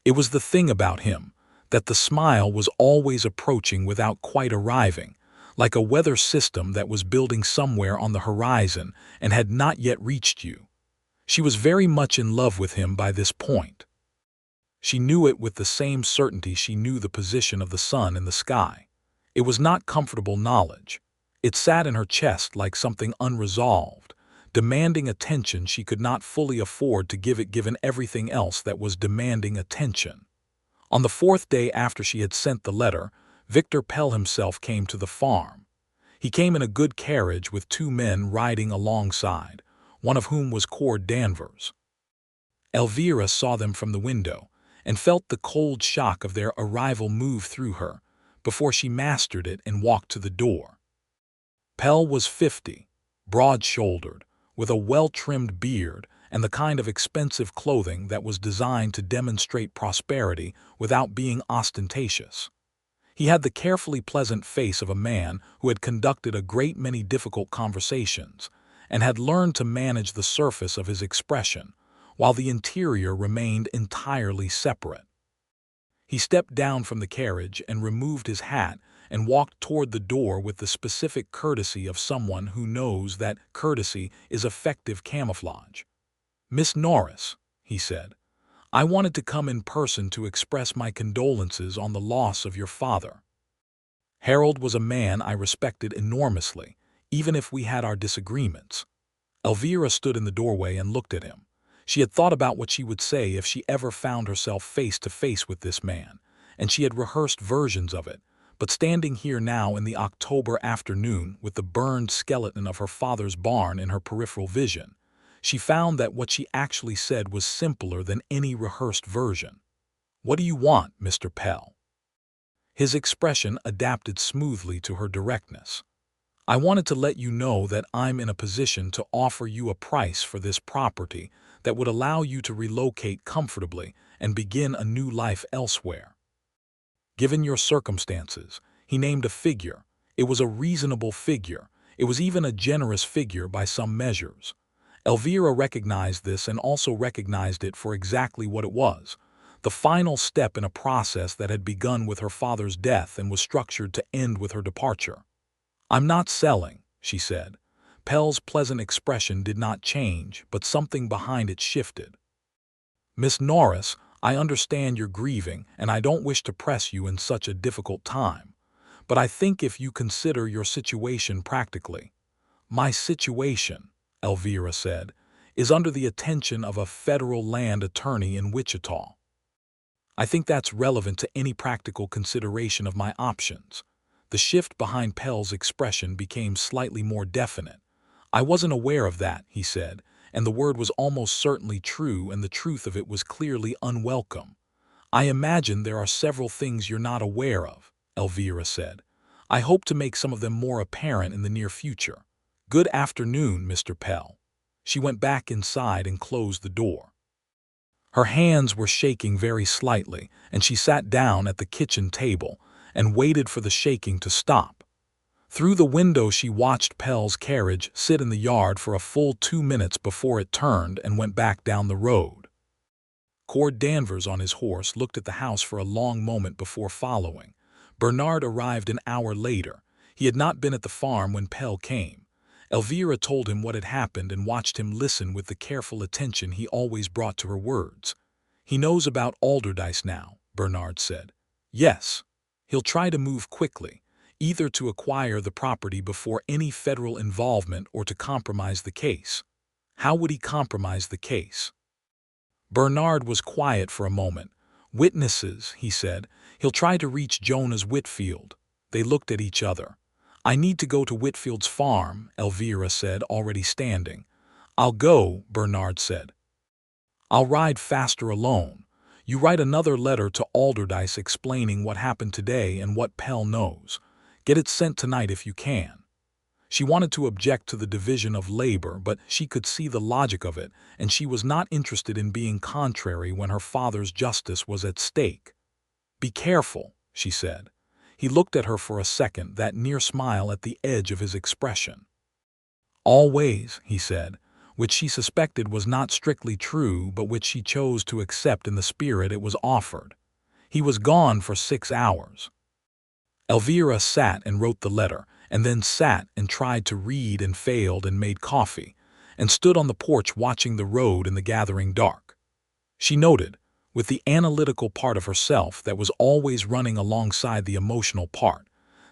It was the thing about him, that the smile was always approaching without quite arriving, like a weather system that was building somewhere on the horizon and had not yet reached you. She was very much in love with him by this point. She knew it with the same certainty she knew the position of the sun in the sky. It was not comfortable knowledge. It sat in her chest like something unresolved, demanding attention she could not fully afford to give it given everything else that was demanding attention. On the 4th day after she had sent the letter, Victor Pell himself came to the farm. He came in a good carriage with 2 men riding alongside, one of whom was Cord Danvers. Elvira saw them from the window and felt the cold shock of their arrival move through her before she mastered it and walked to the door. Pell was 50, broad-shouldered, with a well-trimmed beard and the kind of expensive clothing that was designed to demonstrate prosperity without being ostentatious. He had the carefully pleasant face of a man who had conducted a great many difficult conversations and had learned to manage the surface of his expression, while the interior remained entirely separate. He stepped down from the carriage and removed his hat and walked toward the door with the specific courtesy of someone who knows that courtesy is effective camouflage. "Miss Norris," he said, "I wanted to come in person to express my condolences on the loss of your father." Harold was a man I respected enormously, even if we had our disagreements. Elvira stood in the doorway and looked at him. She had thought about what she would say if she ever found herself face to face with this man, and she had rehearsed versions of it, but standing here now in the October afternoon with the burned skeleton of her father's barn in her peripheral vision, she found that what she actually said was simpler than any rehearsed version. "What do you want, Mr. Pell?" His expression adapted smoothly to her directness. "I wanted to let you know that I'm in a position to offer you a price for this property that would allow you to relocate comfortably and begin a new life elsewhere." Given your circumstances, he named a figure. It was a reasonable figure. It was even a generous figure by some measures. Elvira recognized this and also recognized it for exactly what it was, the final step in a process that had begun with her father's death and was structured to end with her departure. "I'm not selling," she said. Pell's pleasant expression did not change, but something behind it shifted. "Miss Norris, I understand you're grieving, and I don't wish to press you in such a difficult time. But I think if you consider your situation practically—" "My situation," Elvira said, "is under the attention of a federal land attorney in Wichita." I think that's relevant to any practical consideration of my options. The shift behind Pell's expression became slightly more definite. I wasn't aware of that, he said, and the word was almost certainly true, and the truth of it was clearly unwelcome. I imagine there are several things you're not aware of, Elvira said. I hope to make some of them more apparent in the near future. Good afternoon, Mr. Pell. She went back inside and closed the door. Her hands were shaking very slightly, and she sat down at the kitchen table and waited for the shaking to stop. Through the window she watched Pell's carriage sit in the yard for a full 2 minutes before it turned and went back down the road. Cord Danvers on his horse looked at the house for a long moment before following. Bernard arrived an hour later. He had not been at the farm when Pell came. Elvira told him what had happened and watched him listen with the careful attention he always brought to her words. He knows about Alderdice now, Bernard said. Yes. He'll try to move quickly, either to acquire the property before any federal involvement or to compromise the case. How would he compromise the case? Bernard was quiet for a moment. Witnesses, he said. He'll try to reach Jonas Whitfield. They looked at each other. I need to go to Whitfield's farm, Elvira said, already standing. I'll go, Bernard said. I'll ride faster alone. You write another letter to Alderdice explaining what happened today and what Pell knows. Get it sent tonight if you can. She wanted to object to the division of labor, but she could see the logic of it, and she was not interested in being contrary when her father's justice was at stake. Be careful, she said. He looked at her for a second, that near smile at the edge of his expression. Always, he said, which she suspected was not strictly true, but which she chose to accept in the spirit it was offered. He was gone for 6 hours. Elvira sat and wrote the letter, and then sat and tried to read and failed and made coffee, and stood on the porch watching the road in the gathering dark. She noted, with the analytical part of herself that was always running alongside the emotional part,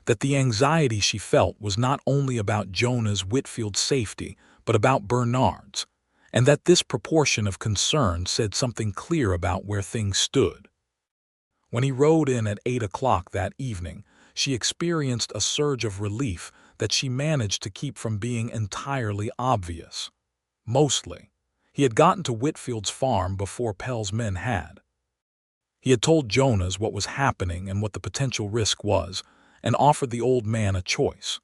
that the anxiety she felt was not only about Jonas Whitfield's safety, but about Bernard's, and that this proportion of concern said something clear about where things stood. When he rode in at 8 o'clock that evening, she experienced a surge of relief that she managed to keep from being entirely obvious. Mostly, he had gotten to Whitfield's farm before Pell's men had. He had told Jonas what was happening and what the potential risk was, and offered the old man a choice.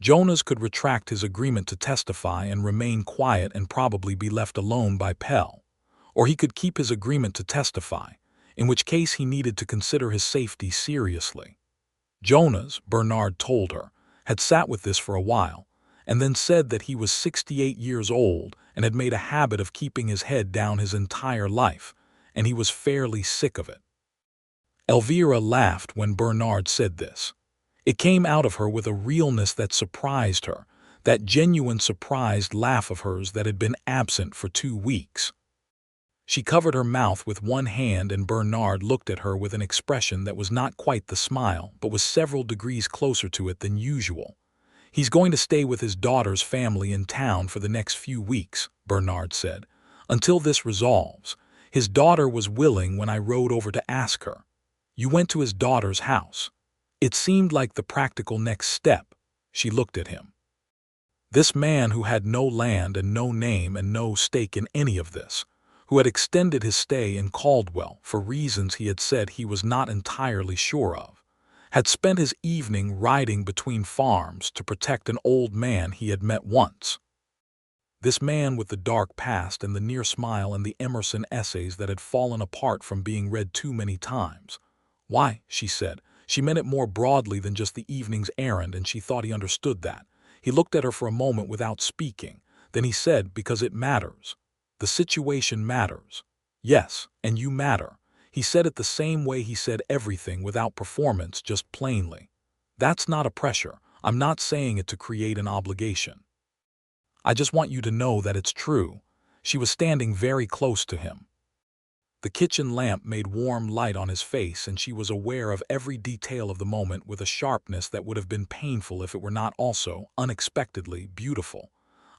Jonas could retract his agreement to testify and remain quiet and probably be left alone by Pell, or he could keep his agreement to testify, in which case he needed to consider his safety seriously. Jonas, Bernard told her, had sat with this for a while, and then said that he was 68 years old and had made a habit of keeping his head down his entire life, and he was fairly sick of it. Elvira laughed when Bernard said this. It came out of her with a realness that surprised her, that genuine surprised laugh of hers that had been absent for 2 weeks. She covered her mouth with one hand, and Bernard looked at her with an expression that was not quite the smile, but was several degrees closer to it than usual. He's going to stay with his daughter's family in town for the next few weeks, Bernard said, until this resolves. His daughter was willing when I rode over to ask her. You went to his daughter's house. It seemed like the practical next step. She looked at him. This man who had no land and no name and no stake in any of this, who had extended his stay in Caldwell for reasons he had said he was not entirely sure of, had spent his evening riding between farms to protect an old man he had met once. This man with the dark past and the near smile and the Emerson essays that had fallen apart from being read too many times. Why, she said, she meant it more broadly than just the evening's errand, and she thought he understood that. He looked at her for a moment without speaking. Then he said, because it matters. The situation matters. Yes, and you matter. He said it the same way he said everything, without performance, just plainly. That's not a pressure. I'm not saying it to create an obligation. I just want you to know that it's true. She was standing very close to him. The kitchen lamp made warm light on his face, and she was aware of every detail of the moment with a sharpness that would have been painful if it were not also, unexpectedly, beautiful.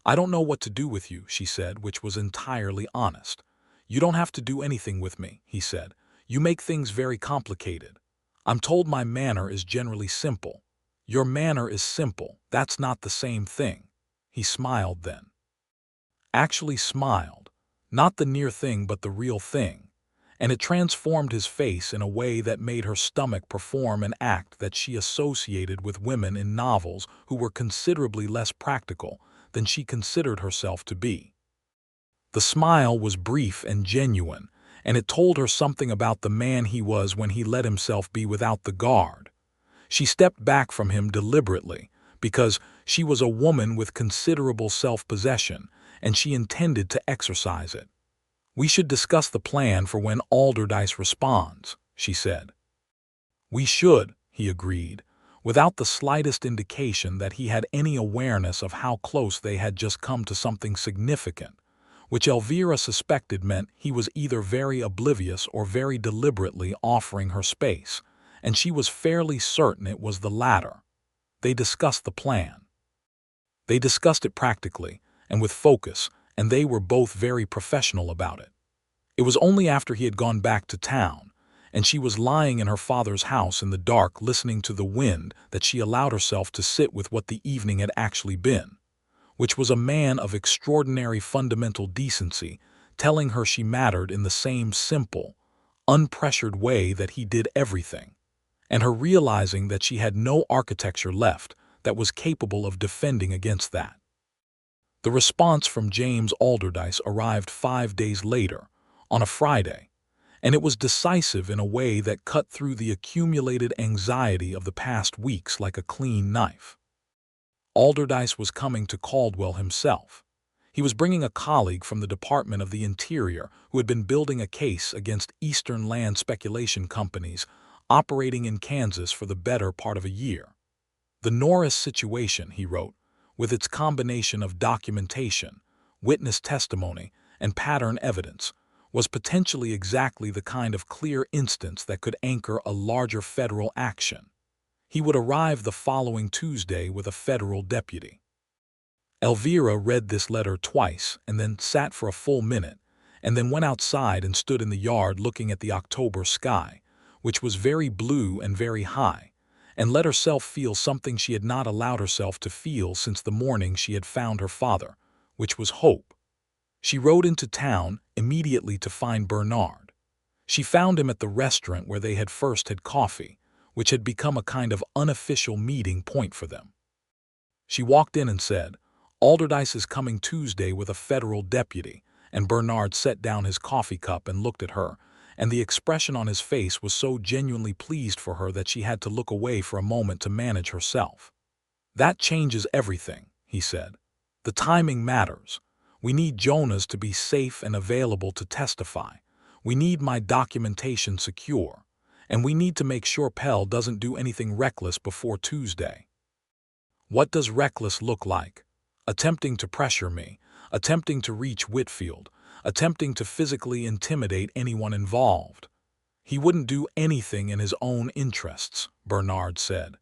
I don't know what to do with you, she said, which was entirely honest. You don't have to do anything with me, he said. You make things very complicated. I'm told my manner is generally simple. Your manner is simple. That's not the same thing. He smiled then. Actually smiled. Not the near thing but the real thing. And it transformed his face in a way that made her stomach perform an act that she associated with women in novels who were considerably less practical than she considered herself to be. The smile was brief and genuine, and it told her something about the man he was when he let himself be without the guard. She stepped back from him deliberately, because she was a woman with considerable self-possession, and she intended to exercise it. "We should discuss the plan for when Alderdice responds," she said. "We should," he agreed, without the slightest indication that he had any awareness of how close they had just come to something significant, which Elvira suspected meant he was either very oblivious or very deliberately offering her space, and she was fairly certain it was the latter. They discussed the plan. They discussed it practically and with focus, and they were both very professional about it. It was only after he had gone back to town, and she was lying in her father's house in the dark listening to the wind, that she allowed herself to sit with what the evening had actually been, which was a man of extraordinary fundamental decency, telling her she mattered in the same simple, unpressured way that he did everything, and her realizing that she had no architecture left that was capable of defending against that. The response from James Alderdice arrived 5 days later, on a Friday, and it was decisive in a way that cut through the accumulated anxiety of the past weeks like a clean knife. Alderdice was coming to Caldwell himself. He was bringing a colleague from the Department of the Interior who had been building a case against Eastern land speculation companies operating in Kansas for the better part of a year. The Norris situation, he wrote, with its combination of documentation, witness testimony, and pattern evidence, was potentially exactly the kind of clear instance that could anchor a larger federal action. He would arrive the following Tuesday with a federal deputy. Elvira read this letter twice and then sat for a full minute, and then went outside and stood in the yard looking at the October sky, which was very blue and very high, and let herself feel something she had not allowed herself to feel since the morning she had found her father, which was hope. She rode into town immediately to find Bernard. She found him at the restaurant where they had first had coffee, which had become a kind of unofficial meeting point for them. She walked in and said, "Alderdice is coming Tuesday with a federal deputy," and Bernard set down his coffee cup and looked at her, and the expression on his face was so genuinely pleased for her that she had to look away for a moment to manage herself. "That changes everything," he said. "The timing matters. We need Jonas to be safe and available to testify. We need my documentation secure. And we need to make sure Pell doesn't do anything reckless before Tuesday." "What does reckless look like?" "Attempting to pressure me, attempting to reach Whitfield, attempting to physically intimidate anyone involved." "He wouldn't do anything in his own interests," Bernard said.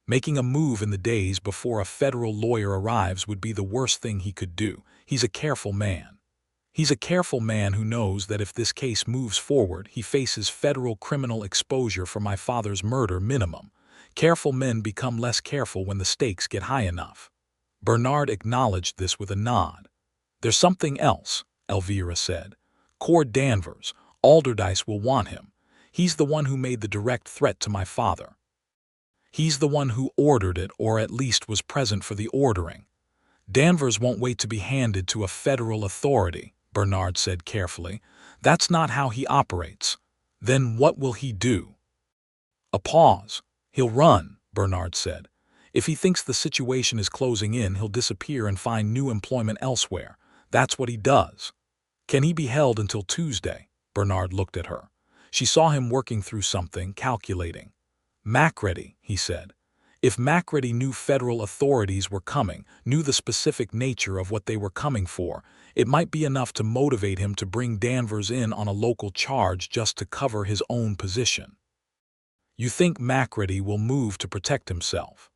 "Making a move in the days before a federal lawyer arrives would be the worst thing he could do. He's a careful man. He's a careful man who knows that if this case moves forward, he faces federal criminal exposure for my father's murder minimum. Careful men become less careful when the stakes get high enough." Bernard acknowledged this with a nod. "There's something else," Elvira said. "Cord Danvers, Alderdice will want him. He's the one who made the direct threat to my father. He's the one who ordered it, or at least was present for the ordering. Danvers won't wait to be handed to a federal authority," Bernard said carefully. "That's not how he operates. Then what will he do?" A pause. "He'll run," Bernard said. "If he thinks the situation is closing in, he'll disappear and find new employment elsewhere. That's what he does." "Can he be held until Tuesday?" Bernard looked at her. She saw him working through something, calculating. "Macready," he said. If Macready knew federal authorities were coming, knew the specific nature of what they were coming for, it might be enough to motivate him to bring Danvers in on a local charge just to cover his own position. "You think Macready will move to protect himself?"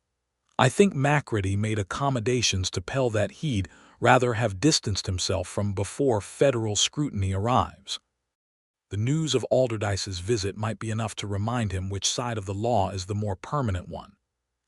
"I think Macready made accommodations to Pell that he'd rather have distanced himself from before federal scrutiny arrives." The news of Alderdice's visit might be enough to remind him which side of the law is the more permanent one.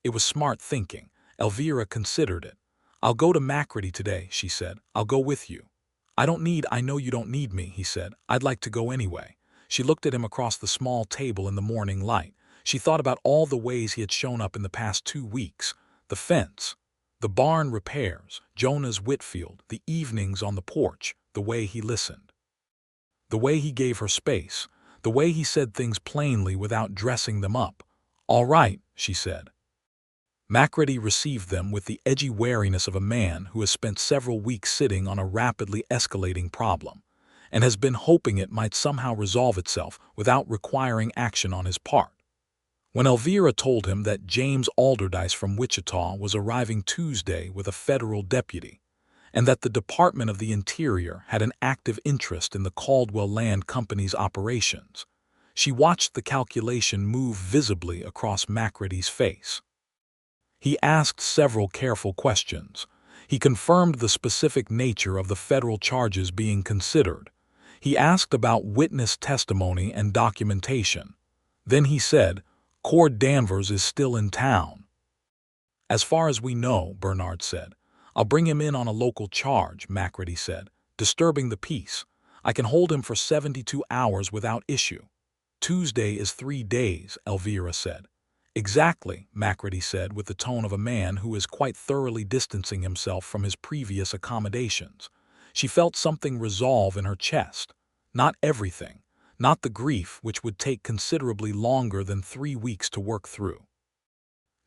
It was smart thinking. Elvira considered it. "I'll go to Macready today," she said. "I'll go with you." I know you don't need me," he said. "I'd like to go anyway." She looked at him across the small table in the morning light. She thought about all the ways he had shown up in the past 2 weeks. The fence, the barn repairs, Jonah's Whitfield, the evenings on the porch, the way he listened. The way he gave her space, the way he said things plainly without dressing them up. "All right," she said. Macready received them with the edgy wariness of a man who has spent several weeks sitting on a rapidly escalating problem, and has been hoping it might somehow resolve itself without requiring action on his part. When Elvira told him that James Alderdice from Wichita was arriving Tuesday with a federal deputy, and that the Department of the Interior had an active interest in the Caldwell Land Company's operations, she watched the calculation move visibly across Macready's face. He asked several careful questions. He confirmed the specific nature of the federal charges being considered. He asked about witness testimony and documentation. Then he said, "Cord Danvers is still in town." "As far as we know," Bernard said. "I'll bring him in on a local charge," Macready said. "Disturbing the peace. I can hold him for 72 hours without issue." "Tuesday is 3 days," Elvira said. "Exactly," Macready said with the tone of a man who is quite thoroughly distancing himself from his previous accommodations. She felt something resolve in her chest. Not everything, not the grief which would take considerably longer than 3 weeks to work through.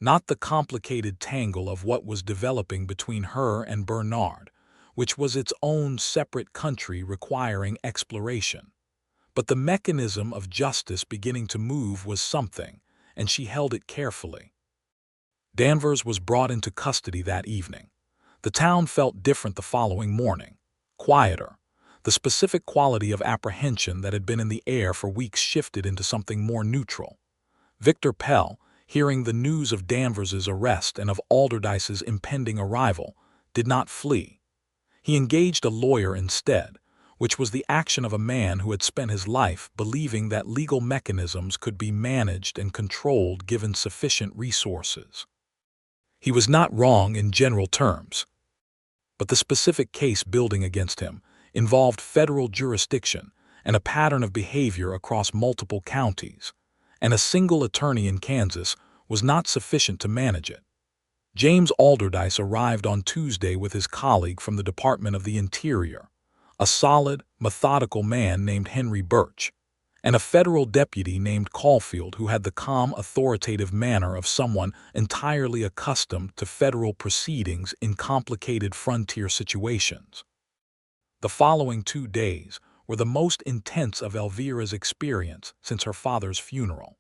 Not the complicated tangle of what was developing between her and Bernard, which was its own separate country requiring exploration. But the mechanism of justice beginning to move was something, and she held it carefully. Danvers was brought into custody that evening. The town felt different the following morning. Quieter. The specific quality of apprehension that had been in the air for weeks shifted into something more neutral. Victor Pell, hearing the news of Danvers's arrest and of Alderdice's impending arrival, did not flee. He engaged a lawyer instead, which was the action of a man who had spent his life believing that legal mechanisms could be managed and controlled given sufficient resources. He was not wrong in general terms, but the specific case building against him involved federal jurisdiction and a pattern of behavior across multiple counties, and a single attorney in Kansas was not sufficient to manage it. James Alderdice arrived on Tuesday with his colleague from the Department of the Interior, a solid, methodical man named Henry Birch, and a federal deputy named Caulfield who had the calm, authoritative manner of someone entirely accustomed to federal proceedings in complicated frontier situations. The following 2 days were the most intense of Elvira's experience since her father's funeral.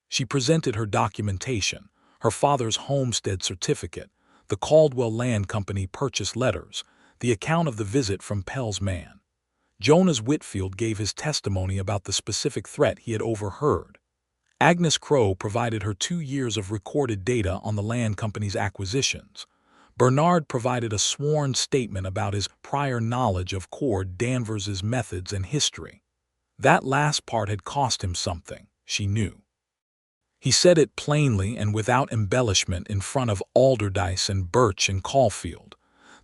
She presented her documentation, her father's homestead certificate, the Caldwell Land Company purchase letters, the account of the visit from Pell's man. Jonah's Whitfield gave his testimony about the specific threat he had overheard. Agnes Crow provided her 2 years of recorded data on the land company's acquisitions. Bernard provided a sworn statement about his prior knowledge of Cord Danvers's methods and history. That last part had cost him something, she knew. He said it plainly and without embellishment in front of Alderdice and Birch and Caulfield.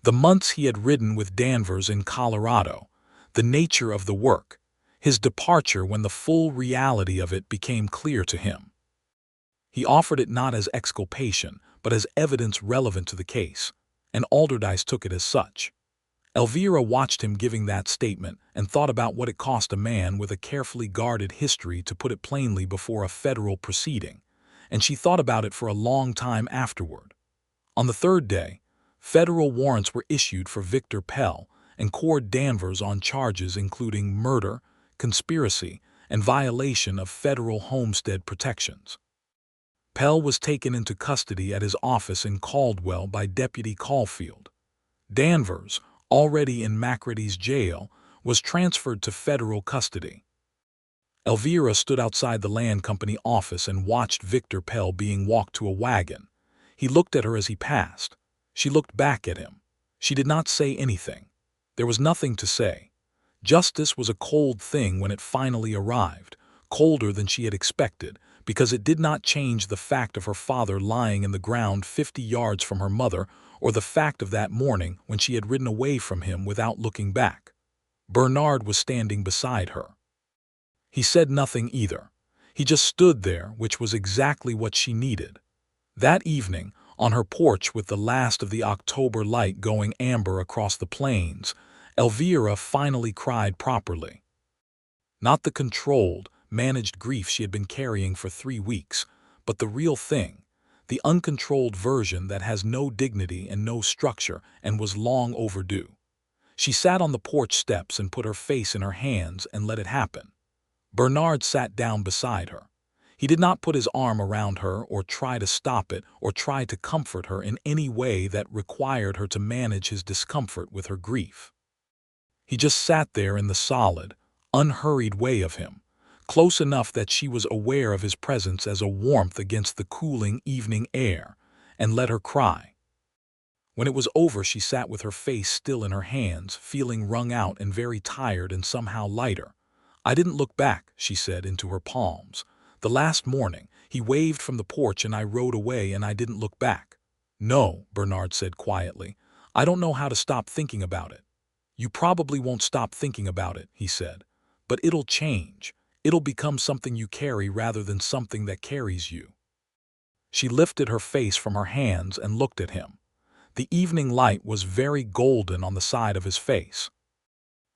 The months he had ridden with Danvers in Colorado, the nature of the work, his departure when the full reality of it became clear to him. He offered it not as exculpation, but as evidence relevant to the case, and Alderdice took it as such. Elvira watched him giving that statement and thought about what it cost a man with a carefully guarded history to put it plainly before a federal proceeding, and she thought about it for a long time afterward. On the 3rd day, federal warrants were issued for Victor Pell and Cord Danvers on charges including murder, conspiracy, and violation of federal homestead protections. Pell was taken into custody at his office in Caldwell by Deputy Caulfield. Danvers, already in Macready's jail, was transferred to federal custody. Elvira stood outside the land company office and watched Victor Pell being walked to a wagon. He looked at her as he passed. She looked back at him. She did not say anything. There was nothing to say. Justice was a cold thing when it finally arrived, colder than she had expected, because it did not change the fact of her father lying in the ground 50 yards from her mother, or the fact of that morning when she had ridden away from him without looking back. Bernard was standing beside her. He said nothing either. He just stood there, which was exactly what she needed. That evening, on her porch with the last of the October light going amber across the plains, Elvira finally cried properly. Not the controlled, managed grief she had been carrying for 3 weeks, but the real thing, the uncontrolled version that has no dignity and no structure and was long overdue. She sat on the porch steps and put her face in her hands and let it happen. Bernard sat down beside her. He did not put his arm around her or try to stop it or try to comfort her in any way that required her to manage his discomfort with her grief. He just sat there in the solid, unhurried way of him, close enough that she was aware of his presence as a warmth against the cooling evening air, and let her cry. When it was over, she sat with her face still in her hands, feeling wrung out and very tired and somehow lighter. "I didn't look back," she said into her palms. "The last morning, he waved from the porch and I rode away and I didn't look back." "No," Bernard said quietly. "I don't know how to stop thinking about it." "You probably won't stop thinking about it," he said. "But it'll change. It'll become something you carry rather than something that carries you." She lifted her face from her hands and looked at him. The evening light was very golden on the side of his face.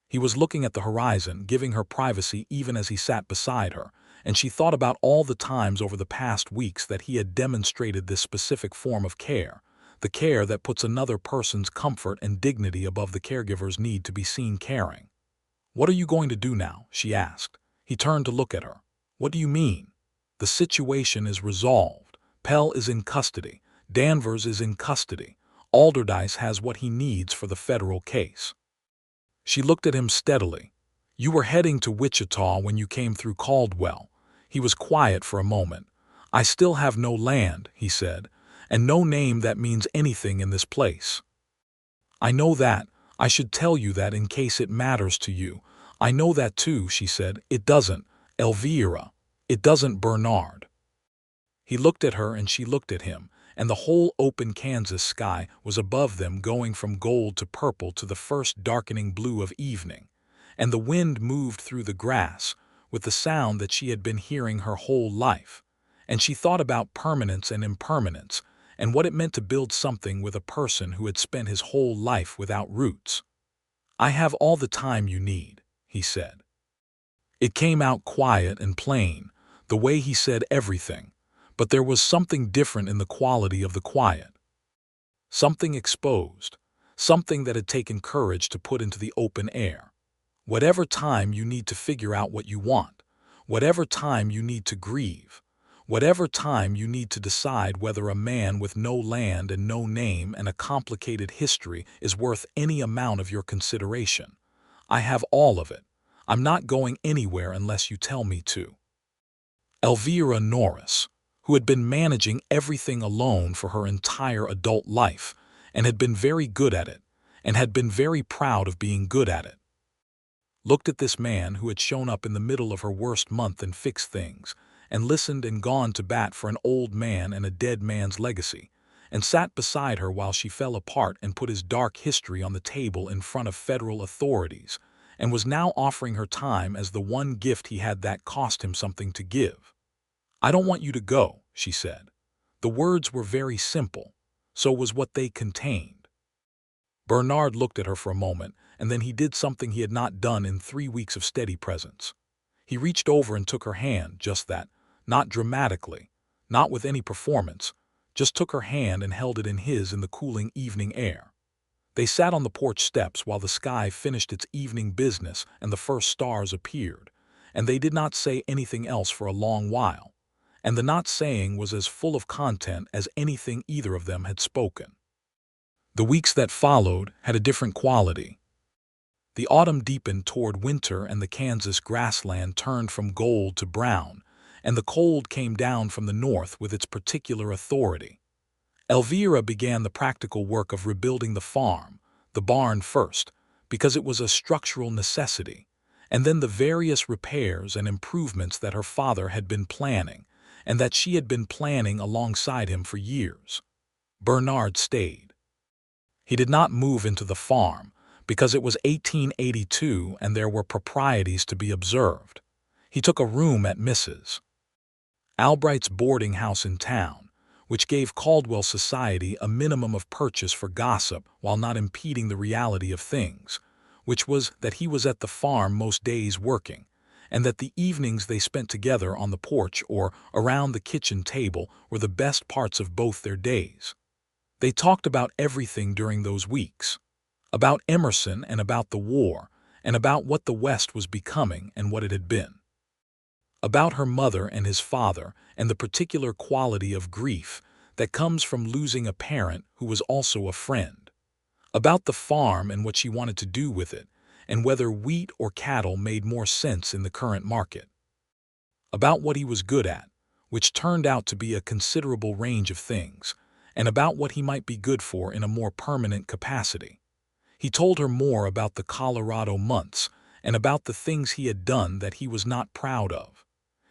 He was looking at the horizon, giving her privacy even as he sat beside her, and she thought about all the times over the past weeks that he had demonstrated this specific form of care, the care that puts another person's comfort and dignity above the caregiver's need to be seen caring. "What are you going to do now?" she asked. He turned to look at her. "What do you mean?" "The situation is resolved. Pell is in custody. Danvers is in custody. Alderdice has what he needs for the federal case." She looked at him steadily. "You were heading to Wichita when you came through Caldwell." He was quiet for a moment. "I still have no land," he said, "and no name that means anything in this place." "I know that. I should tell you that in case it matters to you. I know that too," she said. "It doesn't, Elvira. It doesn't, Bernard." He looked at her and she looked at him, and the whole open Kansas sky was above them, going from gold to purple to the first darkening blue of evening, and the wind moved through the grass with the sound that she had been hearing her whole life, and she thought about permanence and impermanence and what it meant to build something with a person who had spent his whole life without roots. "I have all the time you need," he said. It came out quiet and plain, the way he said everything, but there was something different in the quality of the quiet. Something exposed, something that had taken courage to put into the open air. "Whatever time you need to figure out what you want, whatever time you need to grieve, whatever time you need to decide whether a man with no land and no name and a complicated history is worth any amount of your consideration. I have all of it. I'm not going anywhere unless you tell me to." Elvira Norris, who had been managing everything alone for her entire adult life and had been very good at it, and had been very proud of being good at it, looked at this man who had shown up in the middle of her worst month and fixed things, and listened and gone to bat for an old man and a dead man's legacy, and sat beside her while she fell apart and put his dark history on the table in front of federal authorities, and was now offering her time as the one gift he had that cost him something to give. "I don't want you to go," she said. The words were very simple. So was what they contained. Bernard looked at her for a moment, and then he did something he had not done in 3 weeks of steady presence. He reached over and took her hand, just that, not dramatically, not with any performance, just took her hand and held it in his in the cooling evening air. They sat on the porch steps while the sky finished its evening business and the first stars appeared, and they did not say anything else for a long while, and the not saying was as full of content as anything either of them had spoken. The weeks that followed had a different quality. The autumn deepened toward winter and the Kansas grassland turned from gold to brown, and the cold came down from the north with its particular authority. Elvira began the practical work of rebuilding the farm, the barn first, because it was a structural necessity, and then the various repairs and improvements that her father had been planning, and that she had been planning alongside him for years. Bernard stayed. He did not move into the farm, because it was 1882 and there were proprieties to be observed. He took a room at Mrs. Albright's boarding house in town, which gave Caldwell society a minimum of purchase for gossip while not impeding the reality of things, which was that he was at the farm most days working, and that the evenings they spent together on the porch or around the kitchen table were the best parts of both their days. They talked about everything during those weeks, about Emerson and about the war, and about what the West was becoming and what it had been, about her mother and his father and the particular quality of grief that comes from losing a parent who was also a friend, about the farm and what she wanted to do with it, and whether wheat or cattle made more sense in the current market, about what he was good at, which turned out to be a considerable range of things, and about what he might be good for in a more permanent capacity. He told her more about the Colorado months and about the things he had done that he was not proud of.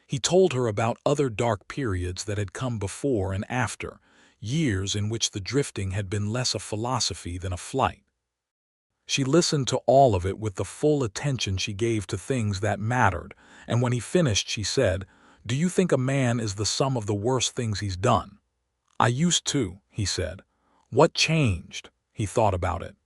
He told her about other dark periods that had come before and after, years in which the drifting had been less a philosophy than a flight. She listened to all of it with the full attention she gave to things that mattered, and when he finished she said, "Do you think a man is the sum of the worst things he's done?" "I used to," he said. "What changed?" He thought about it.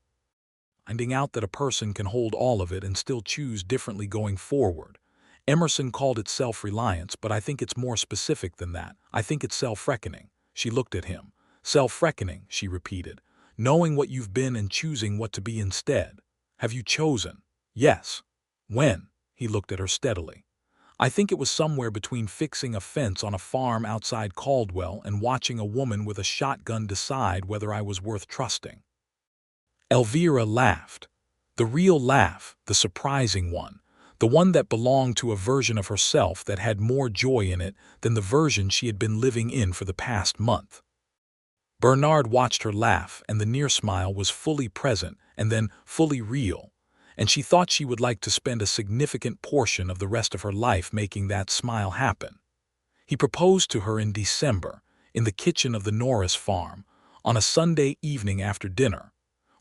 Finding out that a person can hold all of it and still choose differently going forward. Emerson called it self-reliance, but I think it's more specific than that. I think it's self-reckoning. She looked at him. "Self-reckoning," she repeated. "Knowing what you've been and choosing what to be instead. Have you chosen?" "Yes." "When?" He looked at her steadily. "I think it was somewhere between fixing a fence on a farm outside Caldwell and watching a woman with a shotgun decide whether I was worth trusting." Elvira laughed. The real laugh, the surprising one, the one that belonged to a version of herself that had more joy in it than the version she had been living in for the past month. Bernard watched her laugh, and the near smile was fully present and then fully real, and she thought she would like to spend a significant portion of the rest of her life making that smile happen. He proposed to her in December, in the kitchen of the Norris farm, on a Sunday evening after dinner,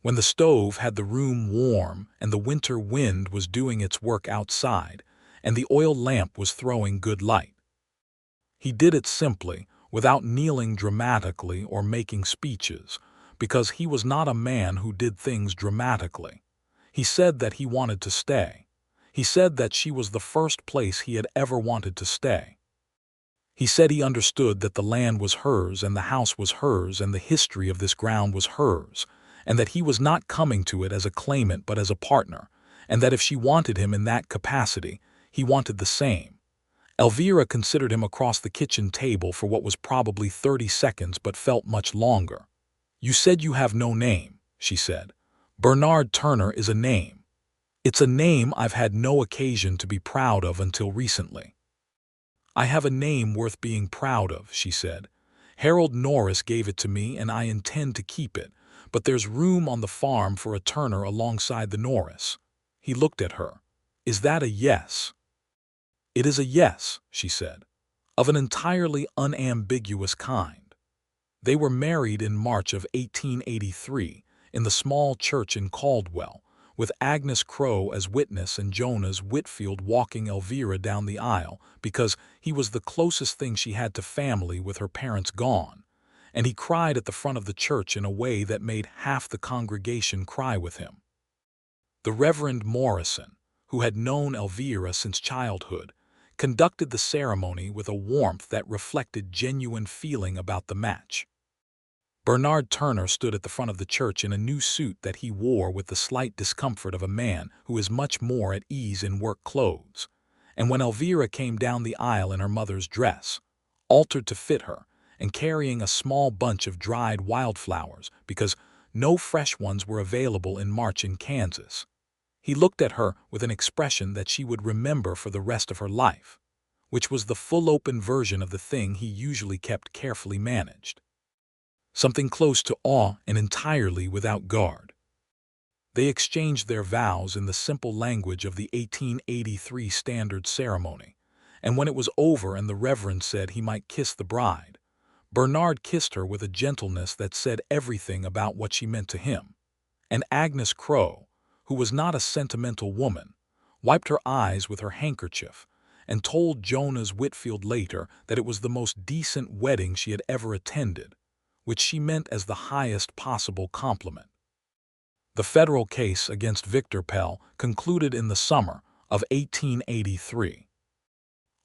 when the stove had the room warm and the winter wind was doing its work outside, and the oil lamp was throwing good light. He did it simply, without kneeling dramatically or making speeches, because he was not a man who did things dramatically. He said that he wanted to stay. He said that she was the first place he had ever wanted to stay. He said he understood that the land was hers and the house was hers and the history of this ground was hers, and that he was not coming to it as a claimant but as a partner, and that if she wanted him in that capacity, he wanted the same. Elvira considered him across the kitchen table for what was probably 30 seconds but felt much longer. "You said you have no name," she said. "Bernard Turner is a name. It's a name I've had no occasion to be proud of until recently." "I have a name worth being proud of," she said. "Harold Norris gave it to me and I intend to keep it, but there's room on the farm for a Turner alongside the Norris." He looked at her. "Is that a yes?" "It is a yes," she said, "of an entirely unambiguous kind." They were married in March of 1883 in the small church in Caldwell, with Agnes Crowe as witness and Jonas Whitfield walking Elvira down the aisle because he was the closest thing she had to family with her parents gone, and he cried at the front of the church in a way that made half the congregation cry with him. The Reverend Morrison, who had known Elvira since childhood, conducted the ceremony with a warmth that reflected genuine feeling about the match. Bernard Turner stood at the front of the church in a new suit that he wore with the slight discomfort of a man who is much more at ease in work clothes, and when Elvira came down the aisle in her mother's dress, altered to fit her, and carrying a small bunch of dried wildflowers because no fresh ones were available in March in Kansas, he looked at her with an expression that she would remember for the rest of her life, which was the full open version of the thing he usually kept carefully managed. Something close to awe and entirely without guard. They exchanged their vows in the simple language of the 1883 standard ceremony, and when it was over and the Reverend said he might kiss the bride, Bernard kissed her with a gentleness that said everything about what she meant to him. And Agnes Crowe, who was not a sentimental woman, wiped her eyes with her handkerchief and told Jonas Whitfield later that it was the most decent wedding she had ever attended, which she meant as the highest possible compliment. The federal case against Victor Pell concluded in the summer of 1883.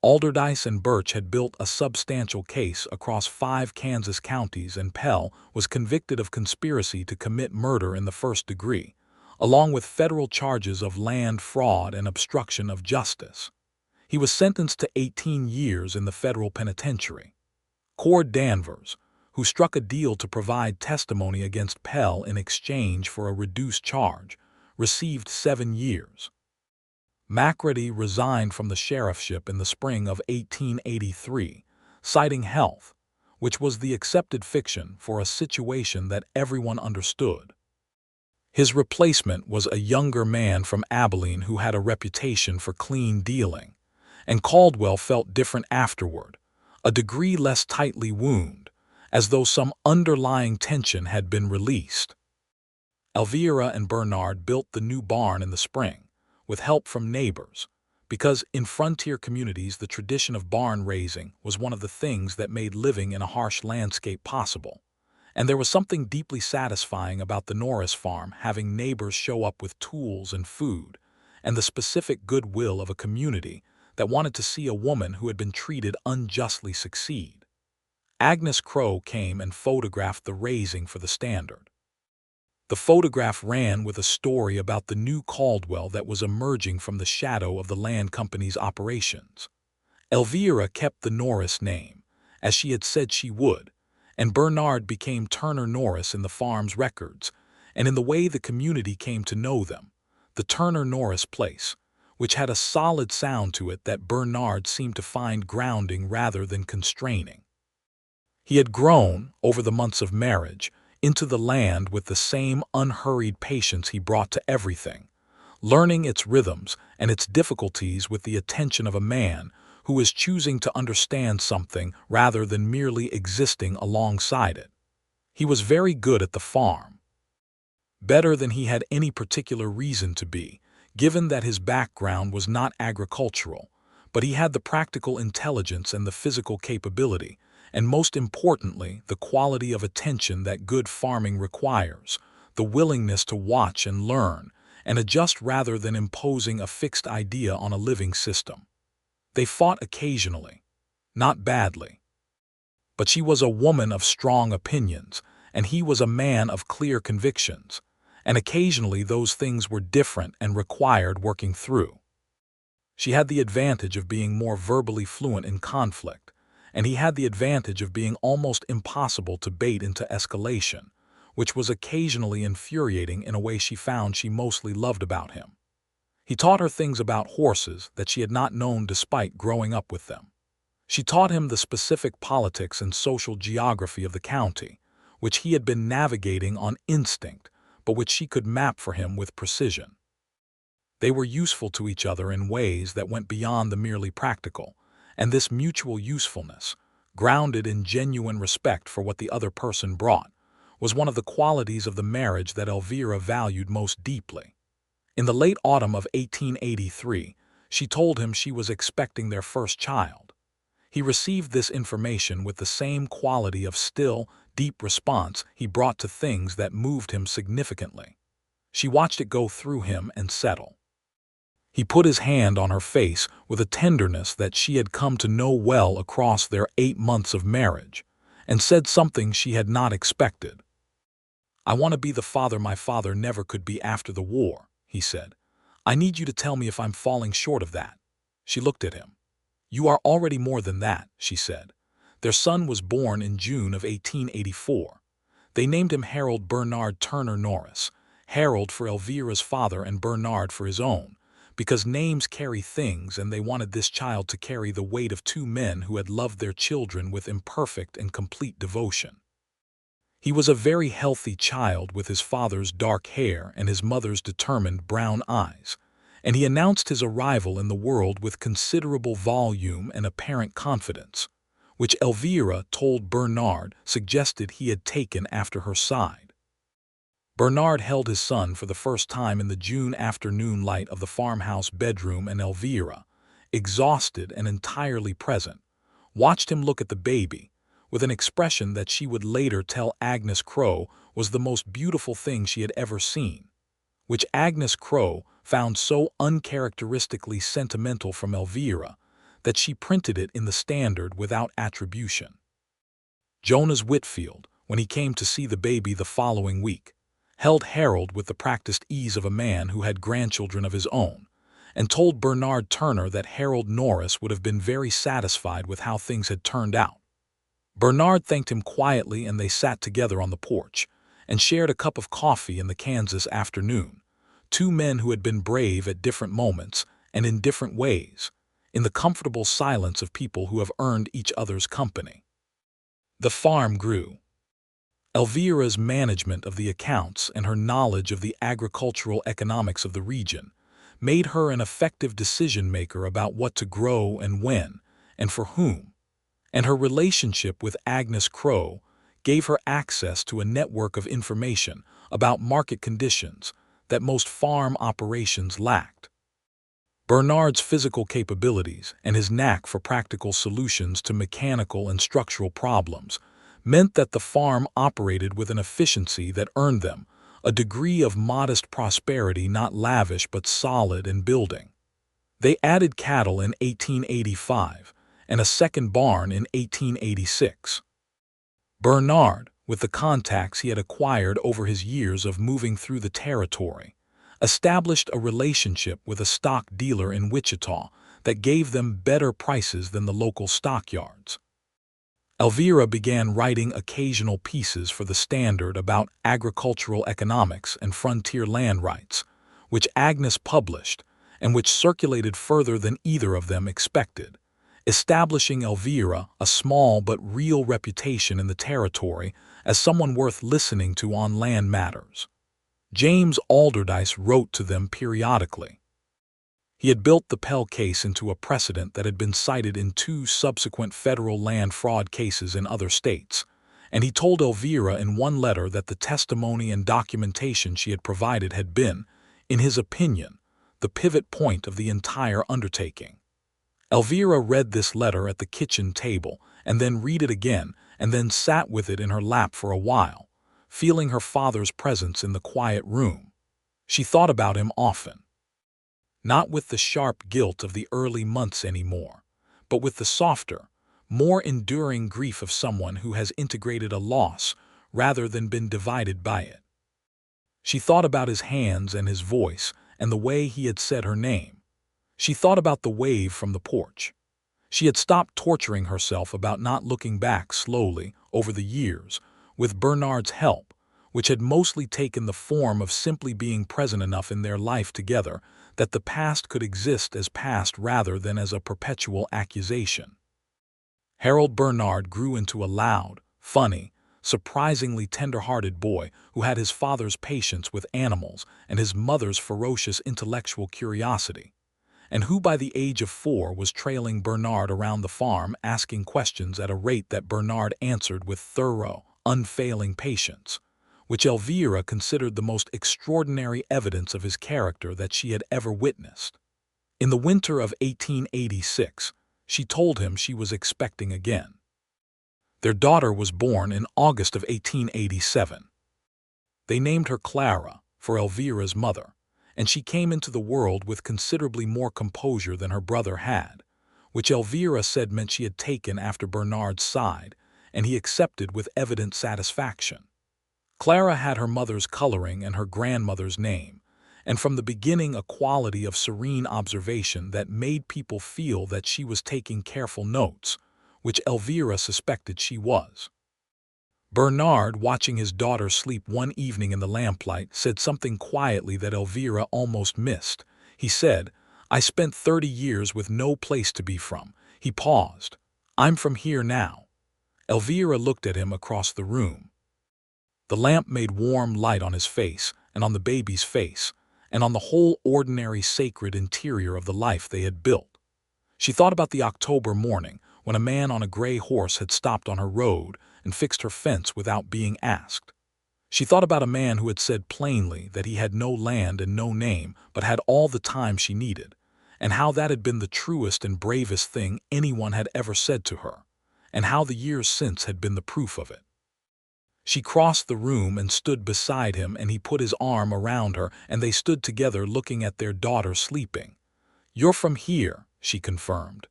Alderdice and Birch had built a substantial case across 5 Kansas counties, and Pell was convicted of conspiracy to commit murder in the first degree, along with federal charges of land fraud and obstruction of justice. He was sentenced to 18 years in the federal penitentiary. Cord Danvers, who struck a deal to provide testimony against Pell in exchange for a reduced charge, received 7 years. McReady resigned from the sheriffship in the spring of 1883, citing health, which was the accepted fiction for a situation that everyone understood. His replacement was a younger man from Abilene who had a reputation for clean dealing, and Caldwell felt different afterward, a degree less tightly wound, as though some underlying tension had been released. Elvira and Bernard built the new barn in the spring, with help from neighbors, because in frontier communities the tradition of barn raising was one of the things that made living in a harsh landscape possible, and there was something deeply satisfying about the Norris farm having neighbors show up with tools and food, and the specific goodwill of a community that wanted to see a woman who had been treated unjustly succeed. Agnes Crowe came and photographed the raising for the Standard. The photograph ran with a story about the new Caldwell that was emerging from the shadow of the land company's operations. Elvira kept the Norris name, as she had said she would, and Bernard became Turner Norris in the farm's records, and in the way the community came to know them, the Turner Norris place, which had a solid sound to it that Bernard seemed to find grounding rather than constraining. He had grown, over the months of marriage, into the land with the same unhurried patience he brought to everything, learning its rhythms and its difficulties with the attention of a man who is choosing to understand something rather than merely existing alongside it. He was very good at the farm. Better than he had any particular reason to be, given that his background was not agricultural, but he had the practical intelligence and the physical capability, and most importantly, the quality of attention that good farming requires, the willingness to watch and learn, and adjust rather than imposing a fixed idea on a living system. They fought occasionally, not badly. But she was a woman of strong opinions, and he was a man of clear convictions, and occasionally those things were different and required working through. She had the advantage of being more verbally fluent in conflict, and he had the advantage of being almost impossible to bait into escalation, which was occasionally infuriating in a way she found she mostly loved about him. He taught her things about horses that she had not known despite growing up with them. She taught him the specific politics and social geography of the county, which he had been navigating on instinct, but which she could map for him with precision. They were useful to each other in ways that went beyond the merely practical, and this mutual usefulness, grounded in genuine respect for what the other person brought, was one of the qualities of the marriage that Elvira valued most deeply. In the late autumn of 1883, she told him she was expecting their first child. He received this information with the same quality of still, deep response he brought to things that moved him significantly. She watched it go through him and settle. He put his hand on her face with a tenderness that she had come to know well across their 8 months of marriage, and said something she had not expected. "I want to be the father my father never could be after the war," he said. "I need you to tell me if I'm falling short of that." She looked at him. "You are already more than that," she said. Their son was born in June of 1884. They named him Harold Bernard Turner Norris, Harold for Elvira's father and Bernard for his own, because names carry things, and they wanted this child to carry the weight of 2 men who had loved their children with imperfect and complete devotion. He was a very healthy child with his father's dark hair and his mother's determined brown eyes, and he announced his arrival in the world with considerable volume and apparent confidence, which Elvira told Bernard suggested he had taken after her side. Bernard held his son for the first time in the June afternoon light of the farmhouse bedroom, and Elvira, exhausted and entirely present, watched him look at the baby with an expression that she would later tell Agnes Crowe was the most beautiful thing she had ever seen, which Agnes Crowe found so uncharacteristically sentimental from Elvira that she printed it in the Standard without attribution. Jonas Whitfield, when he came to see the baby the following week, held Harold with the practiced ease of a man who had grandchildren of his own, and told Bernard Turner that Harold Norris would have been very satisfied with how things had turned out. Bernard thanked him quietly, and they sat together on the porch and shared a cup of coffee in the Kansas afternoon, two men who had been brave at different moments and in different ways, in the comfortable silence of people who have earned each other's company. The farm grew. Elvira's management of the accounts and her knowledge of the agricultural economics of the region made her an effective decision-maker about what to grow and when, and for whom, and her relationship with Agnes Crowe gave her access to a network of information about market conditions that most farm operations lacked. Bernard's physical capabilities and his knack for practical solutions to mechanical and structural problems meant that the farm operated with an efficiency that earned them a degree of modest prosperity, not lavish but solid in building. They added cattle in 1885 and a second barn in 1886. Bernard, with the contacts he had acquired over his years of moving through the territory, established a relationship with a stock dealer in Wichita that gave them better prices than the local stockyards. Elvira began writing occasional pieces for the Standard about agricultural economics and frontier land rights, which Agnes published and which circulated further than either of them expected, establishing Elvira a small but real reputation in the territory as someone worth listening to on land matters. James Alderdice wrote to them periodically. He had built the Pell case into a precedent that had been cited in two subsequent federal land fraud cases in other states, and he told Elvira in one letter that the testimony and documentation she had provided had been, in his opinion, the pivot point of the entire undertaking. Elvira read this letter at the kitchen table, and then read it again, and then sat with it in her lap for a while, feeling her father's presence in the quiet room. She thought about him often. Not with the sharp guilt of the early months anymore, but with the softer, more enduring grief of someone who has integrated a loss rather than been divided by it. She thought about his hands and his voice and the way he had said her name. She thought about the wave from the porch. She had stopped torturing herself about not looking back slowly over the years, with Bernard's help, which had mostly taken the form of simply being present enough in their life together that the past could exist as past rather than as a perpetual accusation. Harold Bernard grew into a loud, funny, surprisingly tender-hearted boy who had his father's patience with animals and his mother's ferocious intellectual curiosity, and who by the age of 4 was trailing Bernard around the farm asking questions at a rate that Bernard answered with thorough, unfailing patience, which Elvira considered the most extraordinary evidence of his character that she had ever witnessed. In the winter of 1886, she told him she was expecting again. Their daughter was born in August of 1887. They named her Clara, for Elvira's mother, and she came into the world with considerably more composure than her brother had, which Elvira said meant she had taken after Bernard's side, and he accepted with evident satisfaction. Clara had her mother's coloring and her grandmother's name, and from the beginning a quality of serene observation that made people feel that she was taking careful notes, which Elvira suspected she was. Bernard, watching his daughter sleep one evening in the lamplight, said something quietly that Elvira almost missed. He said, "I spent 30 years with no place to be from." He paused. "I'm from here now." Elvira looked at him across the room. The lamp made warm light on his face, and on the baby's face, and on the whole ordinary sacred interior of the life they had built. She thought about the October morning when a man on a gray horse had stopped on her road and fixed her fence without being asked. She thought about a man who had said plainly that he had no land and no name, but had all the time she needed, and how that had been the truest and bravest thing anyone had ever said to her, and how the years since had been the proof of it. She crossed the room and stood beside him, and he put his arm around her, and they stood together looking at their daughter sleeping. "You're from here," she confirmed.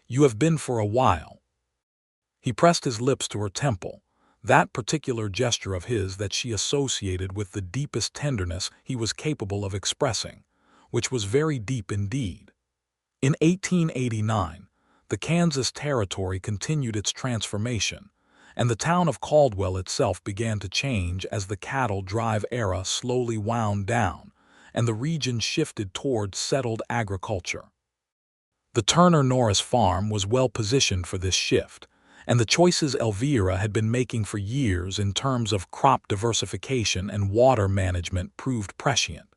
"You have been for a while." He pressed his lips to her temple, that particular gesture of his that she associated with the deepest tenderness he was capable of expressing, which was very deep indeed. In 1889, the Kansas Territory continued its transformation, and the town of Caldwell itself began to change as the cattle drive era slowly wound down and the region shifted toward settled agriculture. The Turner Norris farm was well positioned for this shift, and the choices Elvira had been making for years in terms of crop diversification and water management proved prescient.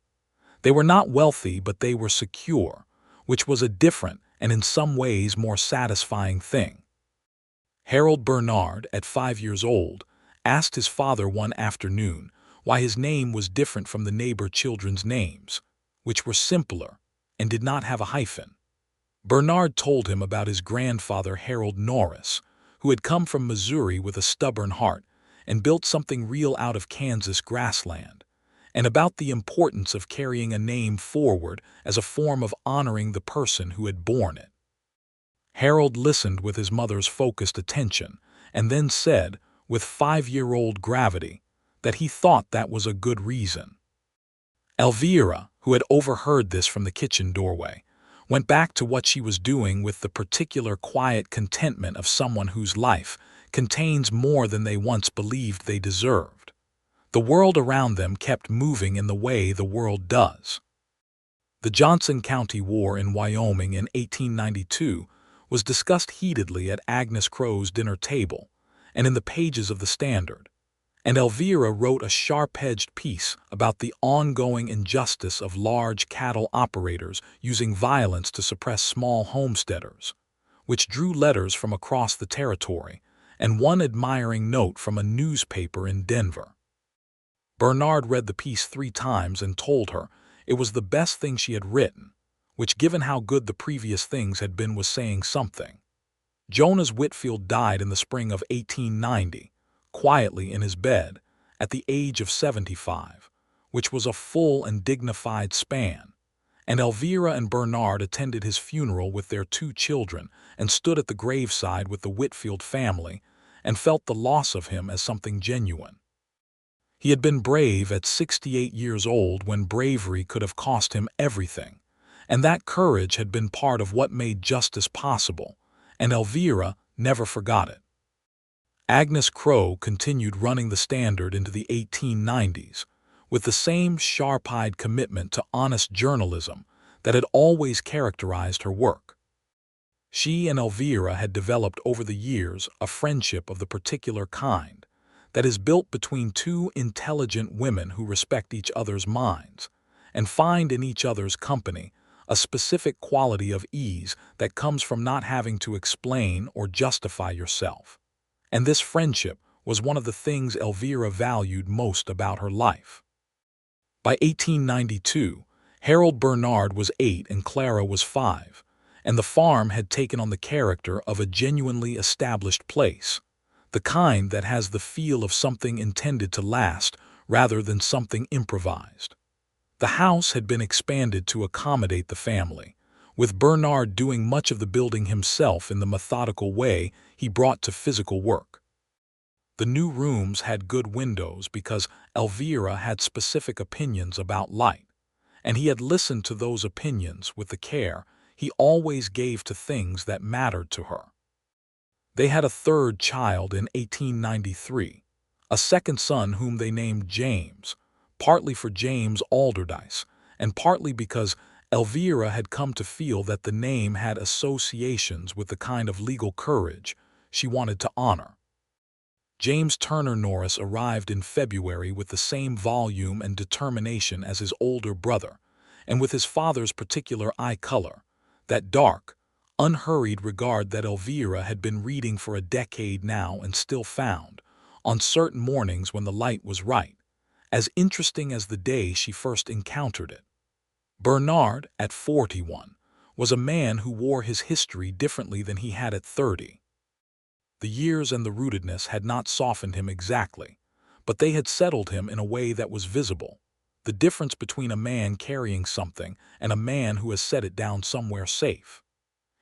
They were not wealthy, but they were secure, which was a different and in some ways more satisfying thing. Harold Bernard, at 5 years old, asked his father one afternoon why his name was different from the neighbor children's names, which were simpler and did not have a hyphen. Bernard told him about his grandfather Harold Norris, who had come from Missouri with a stubborn heart and built something real out of Kansas grassland, and about the importance of carrying a name forward as a form of honoring the person who had borne it. Harold listened with his mother's focused attention and then said, with 5-year-old gravity, that he thought that was a good reason. Elvira, who had overheard this from the kitchen doorway, went back to what she was doing with the particular quiet contentment of someone whose life contains more than they once believed they deserved. The world around them kept moving in the way the world does. The Johnson County War in Wyoming in 1892 was discussed heatedly at Agnes Crow's dinner table and in the pages of the Standard, and Elvira wrote a sharp-edged piece about the ongoing injustice of large cattle operators using violence to suppress small homesteaders, which drew letters from across the territory and one admiring note from a newspaper in Denver. Bernard read the piece 3 times and told her it was the best thing she had written, which, given how good the previous things had been, was saying something. Jonas Whitfield died in the spring of 1890, quietly in his bed, at the age of 75, which was a full and dignified span, and Elvira and Bernard attended his funeral with their 2 children and stood at the graveside with the Whitfield family and felt the loss of him as something genuine. He had been brave at 68 years old when bravery could have cost him everything, and that courage had been part of what made justice possible, and Elvira never forgot it. Agnes Crow continued running the Standard into the 1890s, with the same sharp-eyed commitment to honest journalism that had always characterized her work. She and Elvira had developed over the years a friendship of the particular kind that is built between 2 intelligent women who respect each other's minds and find in each other's company a specific quality of ease that comes from not having to explain or justify yourself. And this friendship was one of the things Elvira valued most about her life. By 1892, Harold Bernard was 8 and Clara was 5, and the farm had taken on the character of a genuinely established place, the kind that has the feel of something intended to last rather than something improvised. The house had been expanded to accommodate the family, with Bernard doing much of the building himself in the methodical way he brought to physical work. The new rooms had good windows because Elvira had specific opinions about light, and he had listened to those opinions with the care he always gave to things that mattered to her. They had a 3rd child in 1893, a 2nd son whom they named James, partly for James Alderdice, and partly because Elvira had come to feel that the name had associations with the kind of legal courage she wanted to honor. James Turner Norris arrived in February with the same volume and determination as his older brother, and with his father's particular eye color, that dark, unhurried regard that Elvira had been reading for a decade now and still found, on certain mornings when the light was right, as interesting as the day she first encountered it. Bernard, at 41, was a man who wore his history differently than he had at 30. The years and the rootedness had not softened him exactly, but they had settled him in a way that was visible. The difference between a man carrying something and a man who has set it down somewhere safe.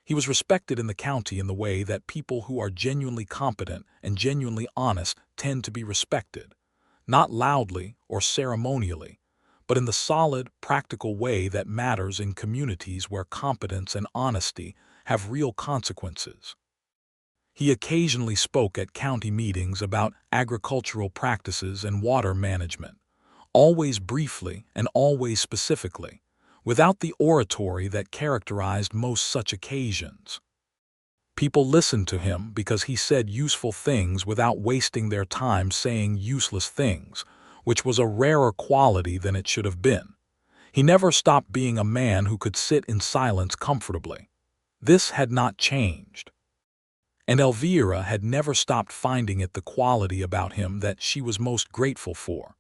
He was respected in the county in the way that people who are genuinely competent and genuinely honest tend to be respected, not loudly or ceremonially, but in the solid, practical way that matters in communities where competence and honesty have real consequences. He occasionally spoke at county meetings about agricultural practices and water management, always briefly and always specifically, without the oratory that characterized most such occasions. People listened to him because he said useful things without wasting their time saying useless things, which was a rarer quality than it should have been. He never stopped being a man who could sit in silence comfortably. This had not changed. And Elvira had never stopped finding it the quality about him that she was most grateful for.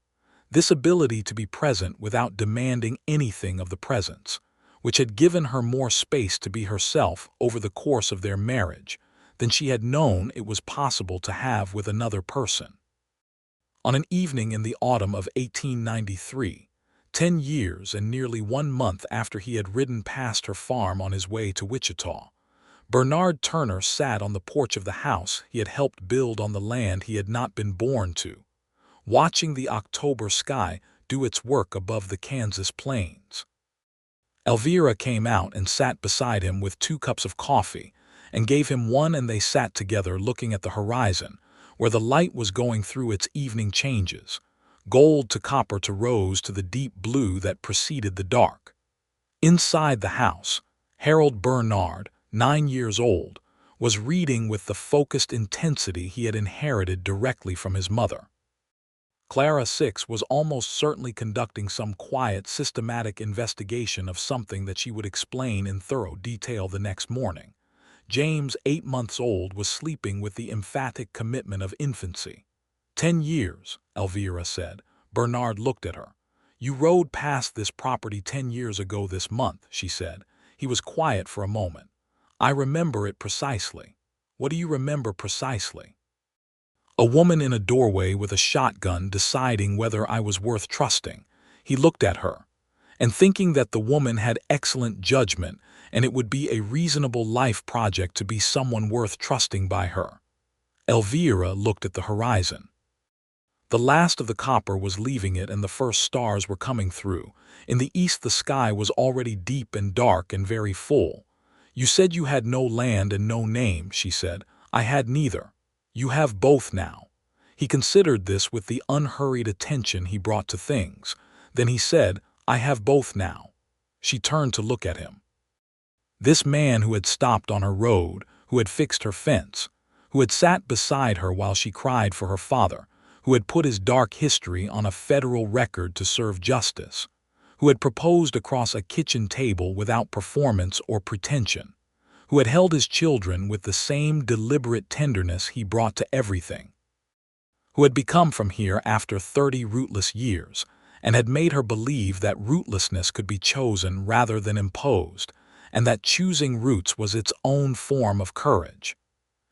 This ability to be present without demanding anything of the presence, which had given her more space to be herself over the course of their marriage than she had known it was possible to have with another person. On an evening in the autumn of 1893, 10 years and nearly 1 month after he had ridden past her farm on his way to Wichita, Bernard Turner sat on the porch of the house he had helped build on the land he had not been born to, watching the October sky do its work above the Kansas plains. Elvira came out and sat beside him with 2 cups of coffee and gave him one, and they sat together looking at the horizon, where the light was going through its evening changes, gold to copper to rose to the deep blue that preceded the dark. Inside the house, Harold Bernard, 9 years old, was reading with the focused intensity he had inherited directly from his mother. Clara, 6, was almost certainly conducting some quiet, systematic investigation of something that she would explain in thorough detail the next morning. James, 8 months old, was sleeping with the emphatic commitment of infancy. 10 years, Elvira said. Bernard looked at her. You rode past this property 10 years ago this month, she said. He was quiet for a moment. I remember it precisely. What do you remember precisely? A woman in a doorway with a shotgun deciding whether I was worth trusting. He looked at her, and thinking that the woman had excellent judgment and it would be a reasonable life project to be someone worth trusting by her. Elvira looked at the horizon. The last of the copper was leaving it and the first stars were coming through. In the east the sky was already deep and dark and very full. You said you had no land and no name, she said. I had neither. You have both now. He considered this with the unhurried attention he brought to things. Then he said, I have both now. She turned to look at him. This man who had stopped on her road, who had fixed her fence, who had sat beside her while she cried for her father, who had put his dark history on a federal record to serve justice, who had proposed across a kitchen table without performance or pretension, who had held his children with the same deliberate tenderness he brought to everything, who had become from here after 30 rootless years, and had made her believe that rootlessness could be chosen rather than imposed, and that choosing roots was its own form of courage.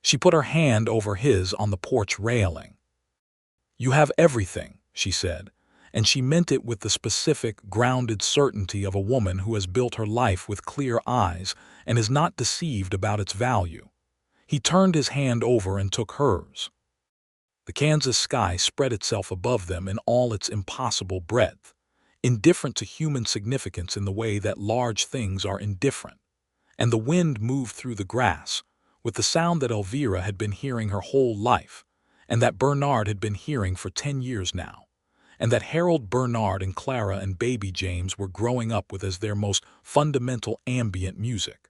She put her hand over his on the porch railing. You have everything, she said, and she meant it with the specific, grounded certainty of a woman who has built her life with clear eyes and is not deceived about its value. He turned his hand over and took hers. The Kansas sky spread itself above them in all its impossible breadth, indifferent to human significance in the way that large things are indifferent, and the wind moved through the grass, with the sound that Elvira had been hearing her whole life, and that Bernard had been hearing for 10 years now, and that Harold Bernard and Clara and baby James were growing up with as their most fundamental ambient music.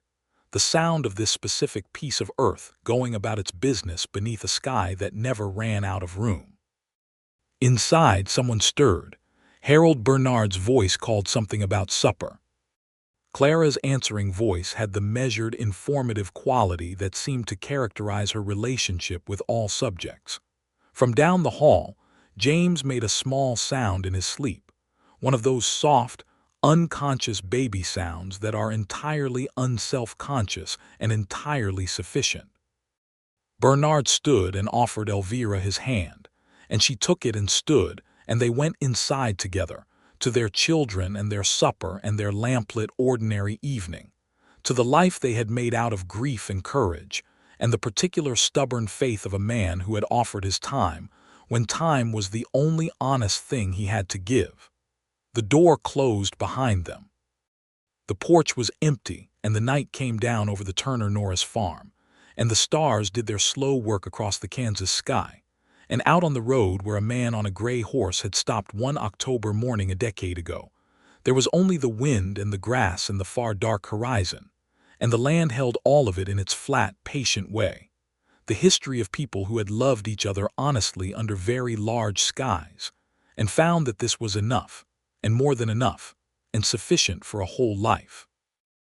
the sound of this specific piece of earth going about its business beneath a sky that never ran out of room. Inside, someone stirred. Harold Bernard's voice called something about supper. Clara's answering voice had the measured, informative quality that seemed to characterize her relationship with all subjects. From down the hall, James made a small sound in his sleep, one of those soft, unconscious baby sounds that are entirely unself-conscious and entirely sufficient. Bernard stood and offered Elvira his hand, and she took it and stood, and they went inside together, to their children and their supper and their lamplit ordinary evening, to the life they had made out of grief and courage, and the particular stubborn faith of a man who had offered his time, when time was the only honest thing he had to give. The door closed behind them. The porch was empty, and the night came down over the Turner Norris farm, and the stars did their slow work across the Kansas sky, and out on the road where a man on a gray horse had stopped one October morning a decade ago, there was only the wind and the grass and the far dark horizon, and the land held all of it in its flat, patient way, the history of people who had loved each other honestly under very large skies, and found that this was enough, and more than enough, and sufficient for a whole life.